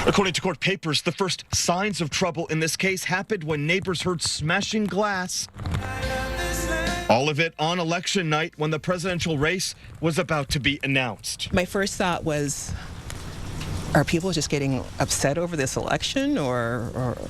Speaker 6: According to court papers, the first signs of trouble in this case happened when neighbors heard smashing glass. All of it on election night when the presidential race was about to be announced.
Speaker 7: My first thought was, are people just getting upset over this election, or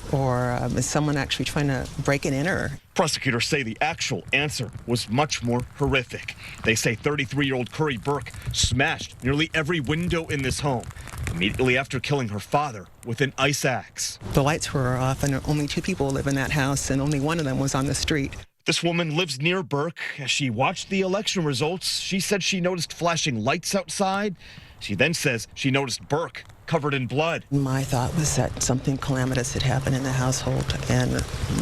Speaker 7: is someone actually trying to break it in? Or
Speaker 6: prosecutors say the actual answer was much more horrific. They say 33-year-old Curry Burke smashed nearly every window in this home immediately after killing her father with an ice axe.
Speaker 7: The lights were off, and only 2 people live in that house, and only one of them was on the street.
Speaker 6: This woman lives near Burke. As she watched the election results, she said she noticed flashing lights outside. She then says she noticed Burke covered in blood.
Speaker 7: My thought was that something calamitous had happened in the household, and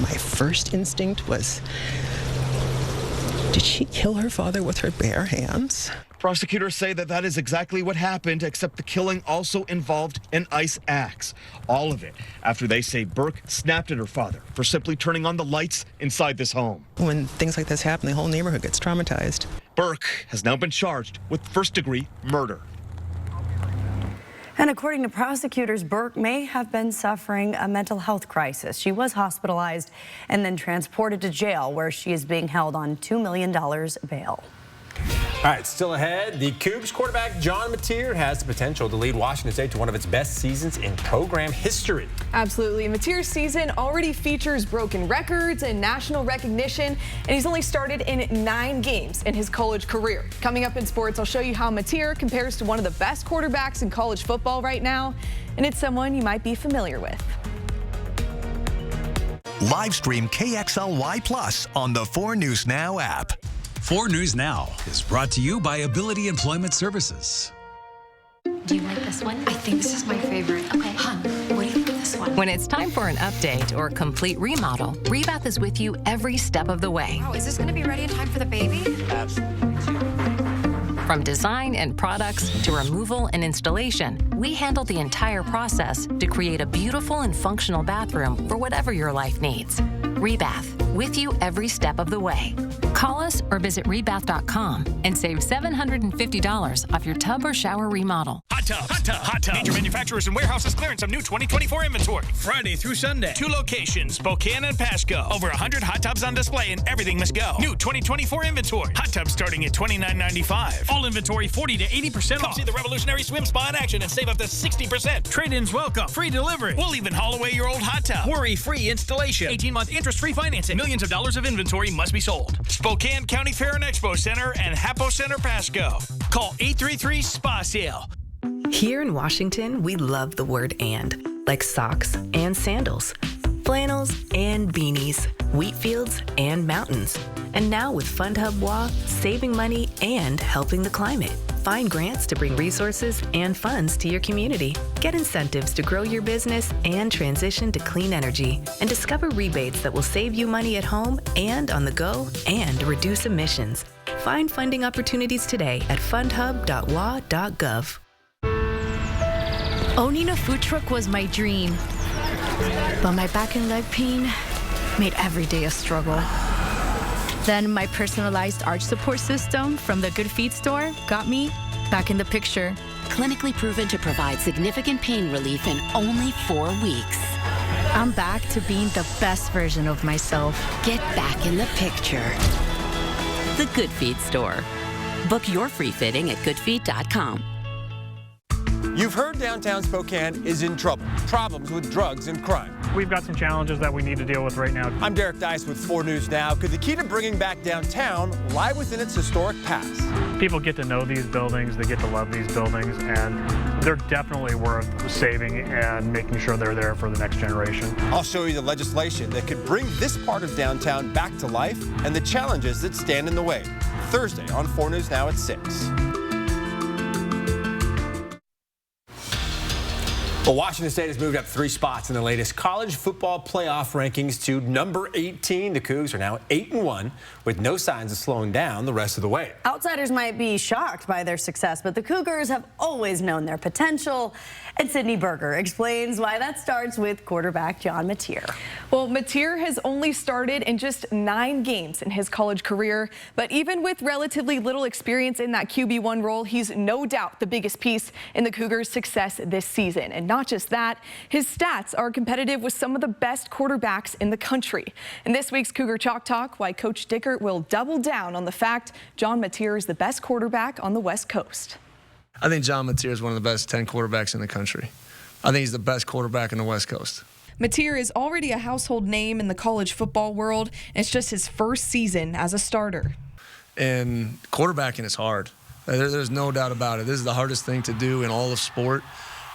Speaker 7: my first instinct was, did she kill her father with her bare hands?
Speaker 6: Prosecutors say that is exactly what happened, except the killing also involved an ice axe. All of it after they say Burke snapped at her father for simply turning on the lights inside this home.
Speaker 7: When things like this happen, the whole neighborhood gets traumatized.
Speaker 6: Burke has now been charged with first-degree murder.
Speaker 1: And according to prosecutors, Burke may have been suffering a mental health crisis. She was hospitalized and then transported to jail, where she is being held on $2 million bail.
Speaker 3: All right, still ahead, the Cougs quarterback John Mateer has the potential to lead Washington State to one of its best seasons in program history.
Speaker 5: Absolutely. Mateer's season already features broken records and national recognition, and he's only started in 9 games in his college career. Coming up in sports, I'll show you how Mateer compares to one of the best quarterbacks in college football right now, and it's someone you might be familiar with.
Speaker 12: Live stream KXLY Plus on the 4 News Now app.
Speaker 8: 4 News Now is brought to you by Ability Employment Services.
Speaker 15: Do you like this one? I think this is my favorite. Okay, hon, what do you think of this one?
Speaker 16: When it's time for an update or complete remodel, Rebath is with you every step of the way.
Speaker 15: Wow, is this going to be ready in time for the baby?
Speaker 16: From design and products to removal and installation, we handle the entire process to create a beautiful and functional bathroom for whatever your life needs. Rebath, with you every step of the way. Call us or visit rebath.com and save $750 off your tub or shower remodel.
Speaker 9: Hot tub, hot tub, hot tub. Major manufacturers and warehouses clearance of new 2024 inventory. Friday through Sunday. 2 locations, Spokane and Pasco. Over 100 hot tubs on display and everything must go. New 2024 inventory. Hot tubs starting at $29.95. All inventory 40 to 80% off. Come see the revolutionary swim spa in action and save up to 60%. Trade-ins welcome. Free delivery. We'll even haul away your old hot tub. Worry-free installation. 18-month interest-free financing. Millions of dollars of inventory must be sold. Spokane County Fair and Expo Center and Hapo Center Pasco. Call 833-SPA-SALE.
Speaker 10: Here in Washington, we love the word and, like socks and sandals, flannels and beanies, wheat fields and mountains. And now with FundHub WA, saving money and helping the climate. Find grants to bring resources and funds to your community. Get incentives to grow your business and transition to clean energy. And discover rebates that will save you money at home and on the go and reduce emissions. Find funding opportunities today at fundhub.wa.gov.
Speaker 11: Owning a food truck was my dream, but my back and leg pain made every day a struggle. Then my personalized arch support system from the Good Feet store got me back in the picture.
Speaker 13: Clinically proven to provide significant pain relief in only 4 weeks.
Speaker 11: I'm back to being the best version of myself.
Speaker 13: Get back in the picture. The Good Feet store. Book your free fitting at goodfeet.com.
Speaker 3: You've heard downtown Spokane is in trouble. Problems with drugs and crime.
Speaker 25: We've got some challenges that we need to deal with right now.
Speaker 3: I'm Derek Dice with 4 News Now. Could the key to bringing back downtown lie within its historic past?
Speaker 25: People get to know these buildings, they get to love these buildings, and they're definitely worth saving and making sure they're there for the next generation.
Speaker 3: I'll show you the legislation that could bring this part of downtown back to life and the challenges that stand in the way. Thursday on 4 News Now at 6. Well, Washington State has moved up 3 spots in the latest college football playoff rankings to number 18. The Cougs are now 8-1 with no signs of slowing down the rest of the way.
Speaker 1: Outsiders might be shocked by their success, but the Cougars have always known their potential. And Sydney Berger explains why that starts with quarterback John Mateer.
Speaker 5: Well, Mateer has only started in just 9 games in his college career, but even with relatively little experience in that QB1 role, he's no doubt the biggest piece in the Cougars' success this season. And not just that, his stats are competitive with some of the best quarterbacks in the country. In this week's Cougar Chalk Talk, why Coach Dickert will double down on the fact John Mateer is the best quarterback on the West Coast.
Speaker 26: I think John Mateer is one of the best 10 quarterbacks in the country. I think he's the best quarterback in the West Coast.
Speaker 5: Mateer is already a household name in the college football world, and it's just his first season as a starter.
Speaker 26: And quarterbacking is hard. There's no doubt about it. This is the hardest thing to do in all of sport.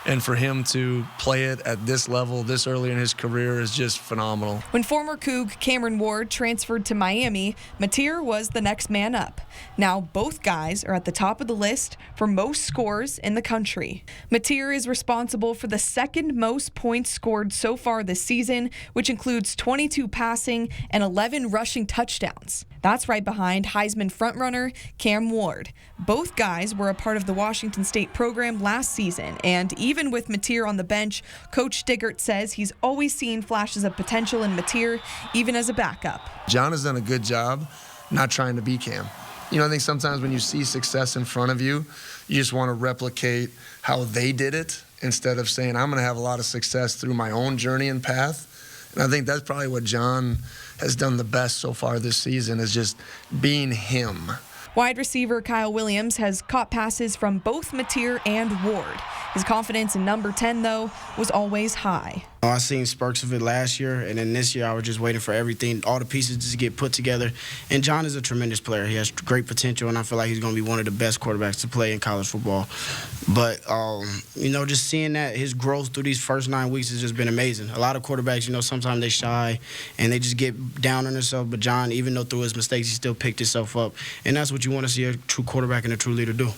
Speaker 26: And for him to play it at this level, this early in his career, is just phenomenal.
Speaker 5: When former Coug Cameron Ward transferred to Miami, Mateer was the next man up. Now both guys are at the top of the list for most scores in the country. Mateer is responsible for the second most points scored so far this season, which includes 22 passing and 11 rushing touchdowns. That's right behind Heisman frontrunner Cam Ward. Both guys were a part of the Washington State program last season, and even with Mateer on the bench, Coach Dickert says he's always seen flashes of potential in Mateer, even as a backup.
Speaker 26: John has done a good job not trying to be Cam. You know, I think sometimes when you see success in front of you, you just want to replicate how they did it instead of saying, I'm going to have a lot of success through my own journey and path. And I think that's probably what John has done the best so far this season, is just being him.
Speaker 5: Wide receiver Kyle Williams has caught passes from both Mateer and Ward. His confidence in number 10, though, was always high.
Speaker 14: I seen spurts of it last year, and then this year I was just waiting for everything, all the pieces to get put together. And John is a tremendous player. He has great potential, and I feel like he's going to be one of the best quarterbacks to play in college football. But, just seeing that, his growth through these first 9 weeks has just been amazing. A lot of quarterbacks, sometimes they shy and they just get down on themselves. But John, even though through his mistakes, he still picked himself up. And that's what you want to see a true quarterback and a true leader do.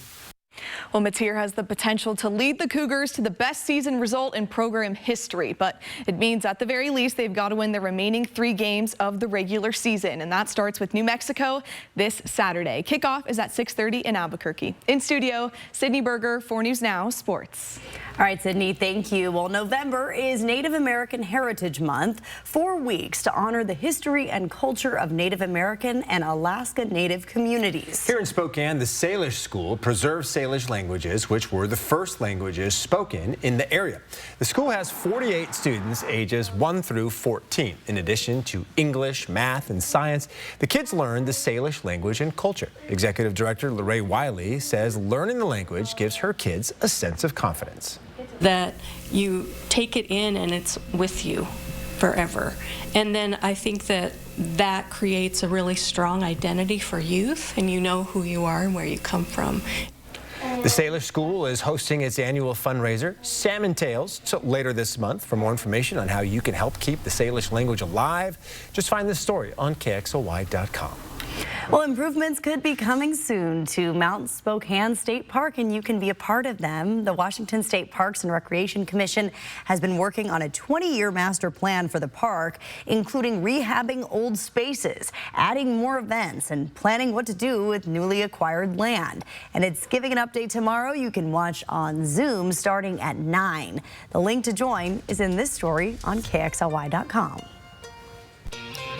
Speaker 5: Well, Mateer has the potential to lead the Cougars to the best season result in program history, but it means at the very least they've got to win the remaining 3 games of the regular season, and that starts with New Mexico this Saturday. Kickoff is at 6:30 in Albuquerque. In studio, Sydney Berger, 4 News Now Sports.
Speaker 1: All right, Sydney, thank you. Well, November is Native American Heritage Month, 4 weeks to honor the history and culture of Native American and Alaska Native communities.
Speaker 3: Here in Spokane, the Salish School preserves Salish languages, which were the first languages spoken in the area. The school has 48 students ages 1 through 14. In addition to English, math, and science, the kids learn the Salish language and culture. Executive Director Lorraine Wiley says learning the language gives her kids a sense of confidence.
Speaker 17: That you take it in and it's with you forever. And then I think that creates a really strong identity for youth, and you know who you are and where you come from.
Speaker 3: The Salish School is hosting its annual fundraiser, Salmon Tales, later this month. For more information on how you can help keep the Salish language alive, just find this story on KXLY.com.
Speaker 1: Well, improvements could be coming soon to Mount Spokane State Park, and you can be a part of them. The Washington State Parks and Recreation Commission has been working on a 20-year master plan for the park, including rehabbing old spaces, adding more events, and planning what to do with newly acquired land. And it's giving an update tomorrow. You can watch on Zoom starting at 9. The link to join is in this story on KXLY.com.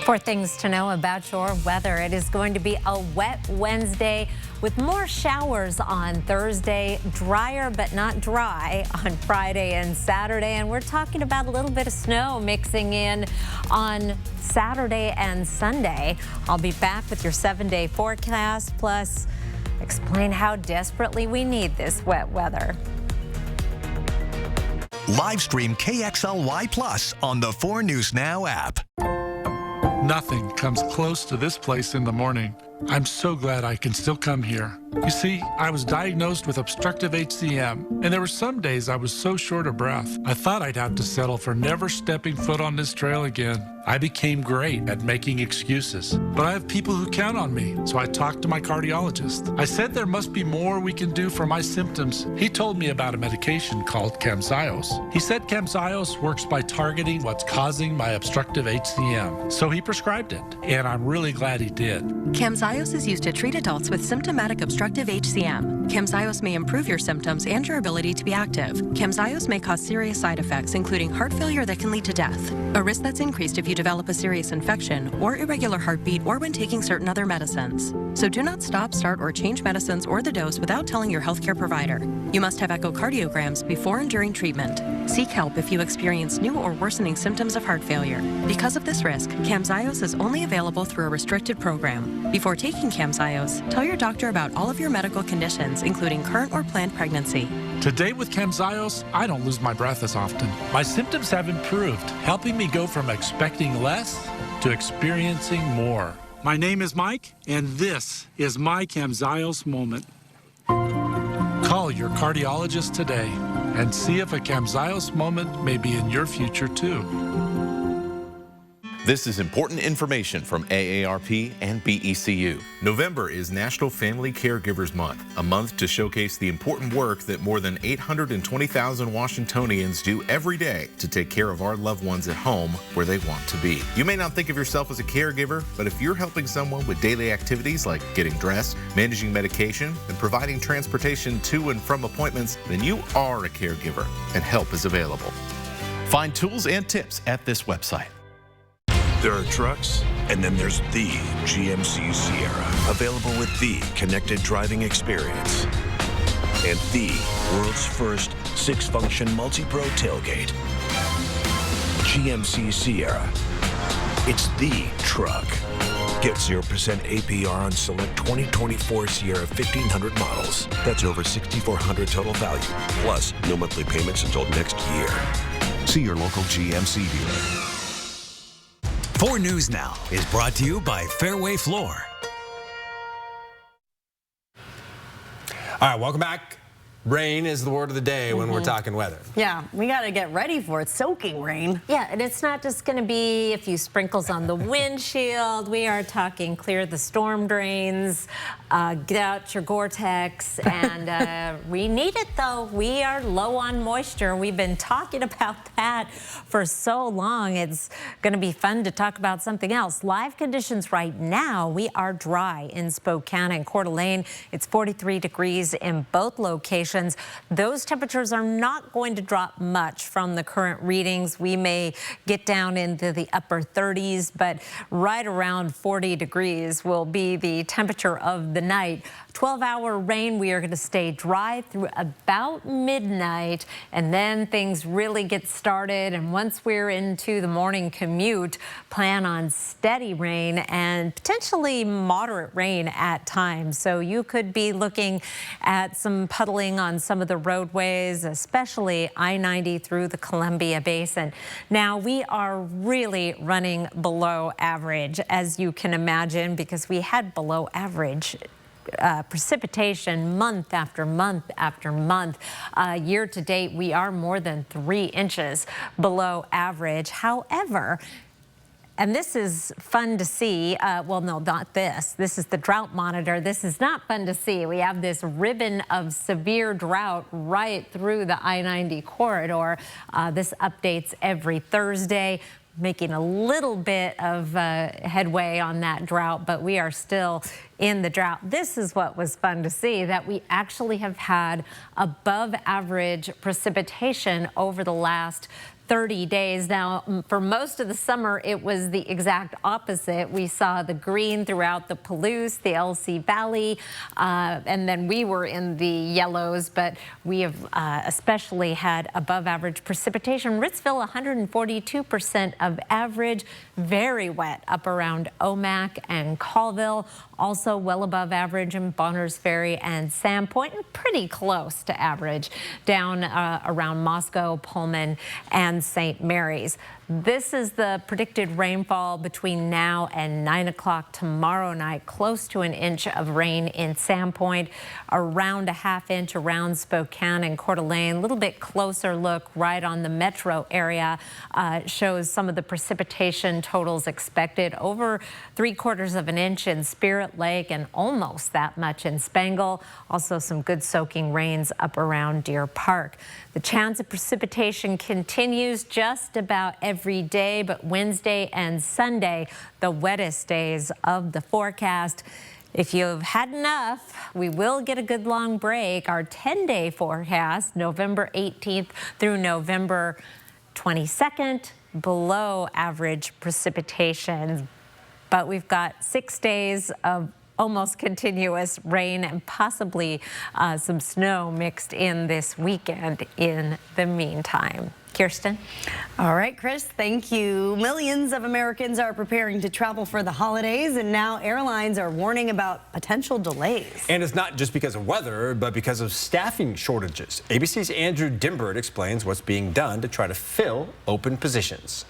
Speaker 2: For things to know about your weather, it is going to be a wet Wednesday with more showers on Thursday, drier but not dry on Friday and Saturday. And we're talking about a little bit of snow mixing in on Saturday and Sunday. I'll be back with your 7-day forecast, plus explain how desperately we need this wet weather.
Speaker 12: Live stream KXLY Plus on the 4 News Now app.
Speaker 23: Nothing comes close to this place in the morning. I'm so glad I can still come here. You see, I was diagnosed with obstructive HCM, and there were some days I was so short of breath, I thought I'd have to settle for never stepping foot on this trail again. I became great at making excuses, but I have people who count on me, so I talked to my cardiologist. I said there must be more we can do for my symptoms. He told me about a medication called Camzyos. He said Camzyos works by targeting what's causing my obstructive HCM, so he prescribed it, and I'm really glad he did.
Speaker 18: Camzyos is used to treat adults with symptomatic obstructive HCM. Camzyos may improve your symptoms and your ability to be active. Camzyos may cause serious side effects, including heart failure that can lead to death, a risk that's increased if you develop a serious infection or irregular heartbeat or when taking certain other medicines. So do not stop, start, or change medicines or the dose without telling your healthcare provider. You must have echocardiograms before and during treatment. Seek help if you experience new or worsening symptoms of heart failure. Because of this risk, Camzyos is only available through a restricted program. Before taking Camzyos, tell your doctor about all of your medical conditions, including current or planned pregnancy.
Speaker 23: Today with Camzyos, I don't lose my breath as often. My symptoms have improved, helping me go from expecting less to experiencing more. My name is Mike, and this is my Camzyos moment. Call your cardiologist today and see if a Camzyos moment may be in your future too.
Speaker 19: This is important information from AARP and BECU. November is National Family Caregivers Month, a month to showcase the important work that more than 820,000 Washingtonians do every day to take care of our loved ones at home where they want to be. You may not think of yourself as a caregiver, but if you're helping someone with daily activities like getting dressed, managing medication, and providing transportation to and from appointments, then you are a caregiver, and help is available. Find tools and tips at this website.
Speaker 20: There are trucks, and then there's the GMC Sierra, available with the connected driving experience and the world's first 6-function multi-pro tailgate. GMC Sierra. It's the truck. Get 0% APR on select 2024 Sierra 1500 models. That's over $6,400 total value. Plus, no monthly payments until next year.
Speaker 12: See your local GMC dealer.
Speaker 8: 4 News Now is brought to you by Fairway Floor.
Speaker 3: All right, welcome back. Rain is the word of the day when we're talking weather.
Speaker 1: Yeah, we got to get ready for it. Soaking rain.
Speaker 2: Yeah, and it's not just going to be a few sprinkles on the windshield. We are talking clear the storm drains, get out your Gore-Tex, and we need it, though. We are low on moisture. We've been talking about that for so long. It's going to be fun to talk about something else. Live conditions right now, we are dry in Spokane and Coeur d'Alene. It's 43 degrees in both locations. Those temperatures are not going to drop much from the current readings. We may get down into the upper 30s, but right around 40 degrees will be the temperature of the night. 12-hour rain. We are going to stay dry through about midnight, and then things really get started. And once we're into the morning commute, plan on steady rain and potentially moderate rain at times. So you could be looking at some puddling on some of the roadways, especially I-90 through the Columbia Basin. Now, we are really running below average, as you can imagine, because we had below average precipitation month after month after month. Year to date, we are more than 3 inches below average. However, and this is fun to see. Well, no, not this. This is the drought monitor. This is not fun to see. We have this ribbon of severe drought right through the I-90 corridor. This updates every Thursday, making a little bit of headway on that drought, but we are still in the drought. This is what was fun to see, that we actually have had above average precipitation over the last 30 days. Now, for most of the summer, it was the exact opposite. We saw the green throughout the Palouse, the LC Valley, and then we were in the yellows, but we have especially had above average precipitation. Ritzville, 142% of average, very wet up around Omak and Colville, also well above average in Bonners Ferry and Sandpoint, and pretty close to average down around Moscow, Pullman, and St. Mary's. This is the predicted rainfall between now and 9 o'clock tomorrow night. Close to 1 inch of rain in Sandpoint, around a ½ inch around Spokane and Coeur d'Alene. A little bit closer look right on the metro area shows some of the precipitation totals expected. Over 3/4 of an inch in Spirit Lake and almost that much in Spangle. Also some good soaking rains up around Deer Park. The chance of precipitation continues just about every day, but Wednesday and Sunday, the wettest days of the forecast. If you've had enough, we will get a good long break. Our 10-day forecast, November 18th through November 22nd, below average precipitation. But we've got 6 days of almost continuous rain and possibly some snow mixed in this weekend in the meantime. Kirsten?
Speaker 1: All right, Chris, thank you. Millions of Americans are preparing to travel for the holidays, and now airlines are warning about potential delays.
Speaker 3: And it's not just because of weather, but because of staffing shortages. ABC's Andrew Dimbert explains what's being done to try to fill open positions.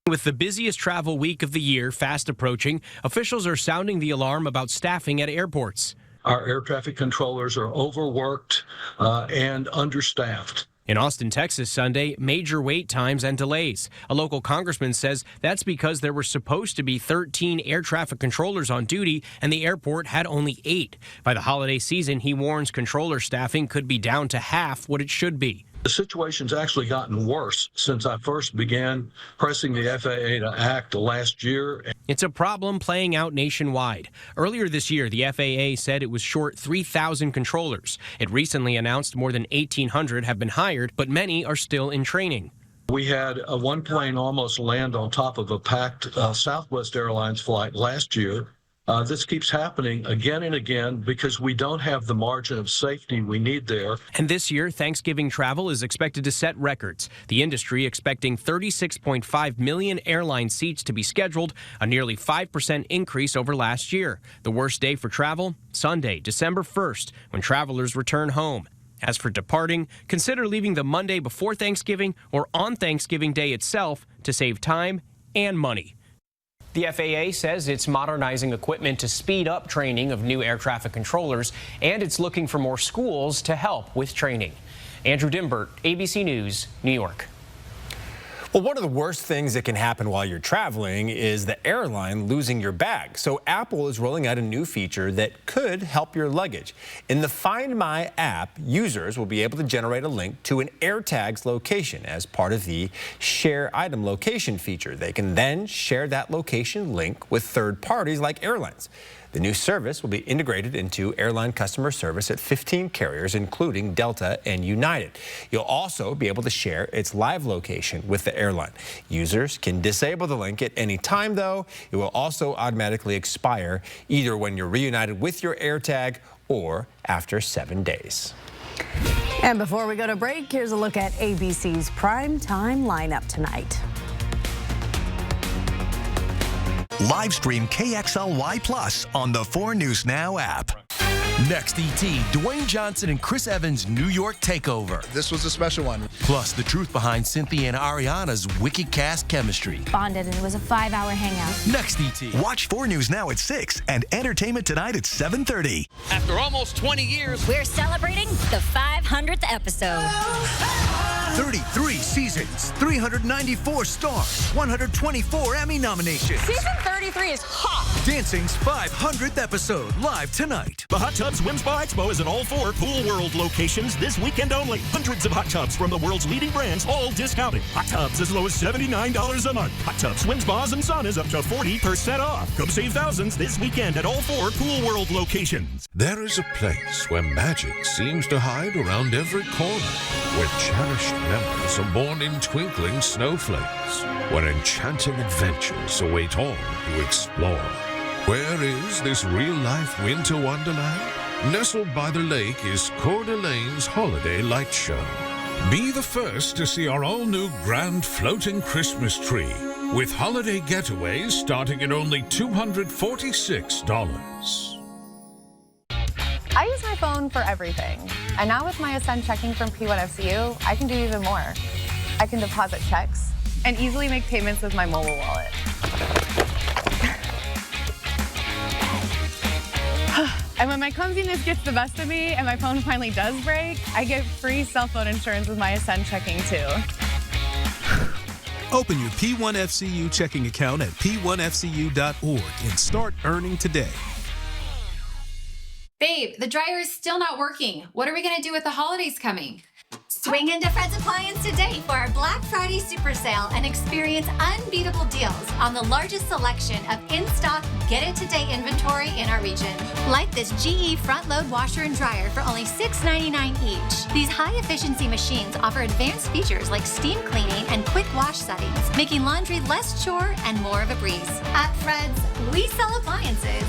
Speaker 4: With the busiest travel week of the year fast approaching, officials are sounding the alarm about staffing at airports.
Speaker 6: Our air traffic controllers are overworked and understaffed.
Speaker 4: In Austin, Texas, Sunday, major wait times and delays. A local congressman says that's because there were supposed to be 13 air traffic controllers on duty, and the airport had only 8. By the holiday season, he warns controller staffing could be down to half what it should be.
Speaker 6: The situation's actually gotten worse since I first began pressing the FAA to act last year.
Speaker 4: It's a problem playing out nationwide. Earlier this year, the FAA said it was short 3,000 controllers. It recently announced more than 1,800 have been hired, but many are still in training.
Speaker 6: We had one plane almost land on top of a packed Southwest Airlines flight last year. This keeps happening again and again because we don't have the margin of safety we need there.
Speaker 4: And this year, Thanksgiving travel is expected to set records. The industry expecting 36.5 million airline seats to be scheduled, a nearly 5% increase over last year. The worst day for travel, Sunday, December 1st, when travelers return home. As for departing, consider leaving the Monday before Thanksgiving or on Thanksgiving Day itself to save time and money. The FAA says it's modernizing equipment to speed up training of new air traffic controllers, and it's looking for more schools to help with training. Andrew Dimbert, ABC News, New York.
Speaker 3: Well, one of the worst things that can happen while you're traveling is the airline losing your bag. So Apple is rolling out a new feature that could help your luggage. In the Find My app, users will be able to generate a link to an AirTag's location as part of the Share Item Location feature. They can then share that location link with third parties like airlines. The new service will be integrated into airline customer service at 15 carriers, including Delta and United. You'll also be able to share its live location with the airline. Users can disable the link at any time, though. It will also automatically expire either when you're reunited with your AirTag or after 7 days.
Speaker 1: And before we go to break, here's a look at ABC's primetime lineup tonight.
Speaker 12: Live stream KXLY Plus on the 4 News Now app.
Speaker 7: Next, ET, Dwayne Johnson and Chris Evans' New York takeover.
Speaker 15: This was a special one.
Speaker 7: Plus, the truth behind Cynthia and Ariana's wicked cast chemistry.
Speaker 16: Bonded, and it was a 5-hour hangout.
Speaker 7: Next, ET.
Speaker 12: Watch 4 News Now at 6 and Entertainment Tonight at 7:30.
Speaker 21: After almost 20 years,
Speaker 16: we're celebrating the 500th episode.
Speaker 7: 33 seasons, 394 stars, 124 Emmy nominations.
Speaker 22: Season 33 is hot.
Speaker 7: Dancing's 500th episode, live tonight.
Speaker 9: The Hot Tub Swim Spa Expo is at all 4 Pool World locations this weekend only. Hundreds of hot tubs from the world's leading brands, all discounted. Hot tubs as low as $79 a month. Hot tub swim spas and saunas up to 40% off. Come save thousands this weekend at all 4 Pool World locations.
Speaker 24: There is a place where magic seems to hide around every corner, where cherished memories are born in twinkling snowflakes, where enchanting adventures await all who explore. Where is this real-life winter wonderland? Nestled by the lake is Coeur d'Alene's Holiday Light Show. Be the first to see our all-new grand floating Christmas tree, with holiday getaways starting at only $246.
Speaker 27: I use my phone for everything, and now with my Ascend checking from P1FCU, I can do even more. I can deposit checks and easily make payments with my mobile wallet. And when my clumsiness gets the best of me and my phone finally does break, I get free cell phone insurance with my Ascend checking too.
Speaker 28: Open your P1FCU checking account at p1fcu.org and start earning today.
Speaker 29: Babe, the dryer is still not working. What are we gonna do with the holidays coming?
Speaker 30: Swing into Fred's Appliance today for our Black Friday super sale and experience unbeatable deals on the largest selection of in-stock, get-it-today inventory in our region. Like this GE front-load washer and dryer for only $6.99 each. These high-efficiency machines offer advanced features like steam cleaning and quick wash settings, making laundry less chore and more of a breeze. At Fred's, we sell appliances.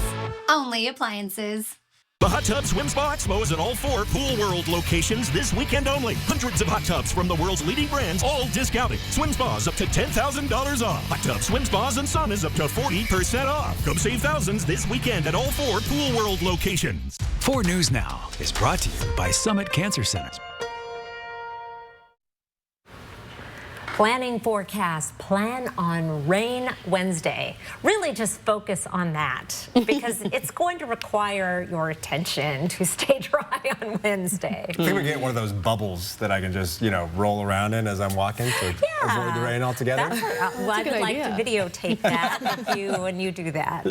Speaker 30: Only appliances.
Speaker 9: The Hot Tub Swim Spa Expo is at all 4 Pool World locations this weekend only. Hundreds of hot tubs from the world's leading brands, all discounted. Swim spas up to $10,000 off. Hot tub swim spas and saunas up to 40% off. Come save thousands this weekend at all 4 Pool World locations.
Speaker 8: 4 News Now is brought to you by Summit Cancer Centers.
Speaker 2: Planning forecast, plan on rain Wednesday. Really just focus on that because it's going to require your attention to stay dry on Wednesday.
Speaker 3: I think we get one of those bubbles that I can just, roll around in as I'm walking to avoid the rain altogether.
Speaker 2: Well, I'd like to videotape that with you when you do that.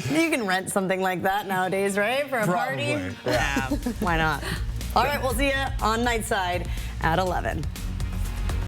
Speaker 1: You can rent something like that nowadays, right? For a party?
Speaker 3: Yeah.
Speaker 1: Why not? All right, we'll see you on Nightside at 11.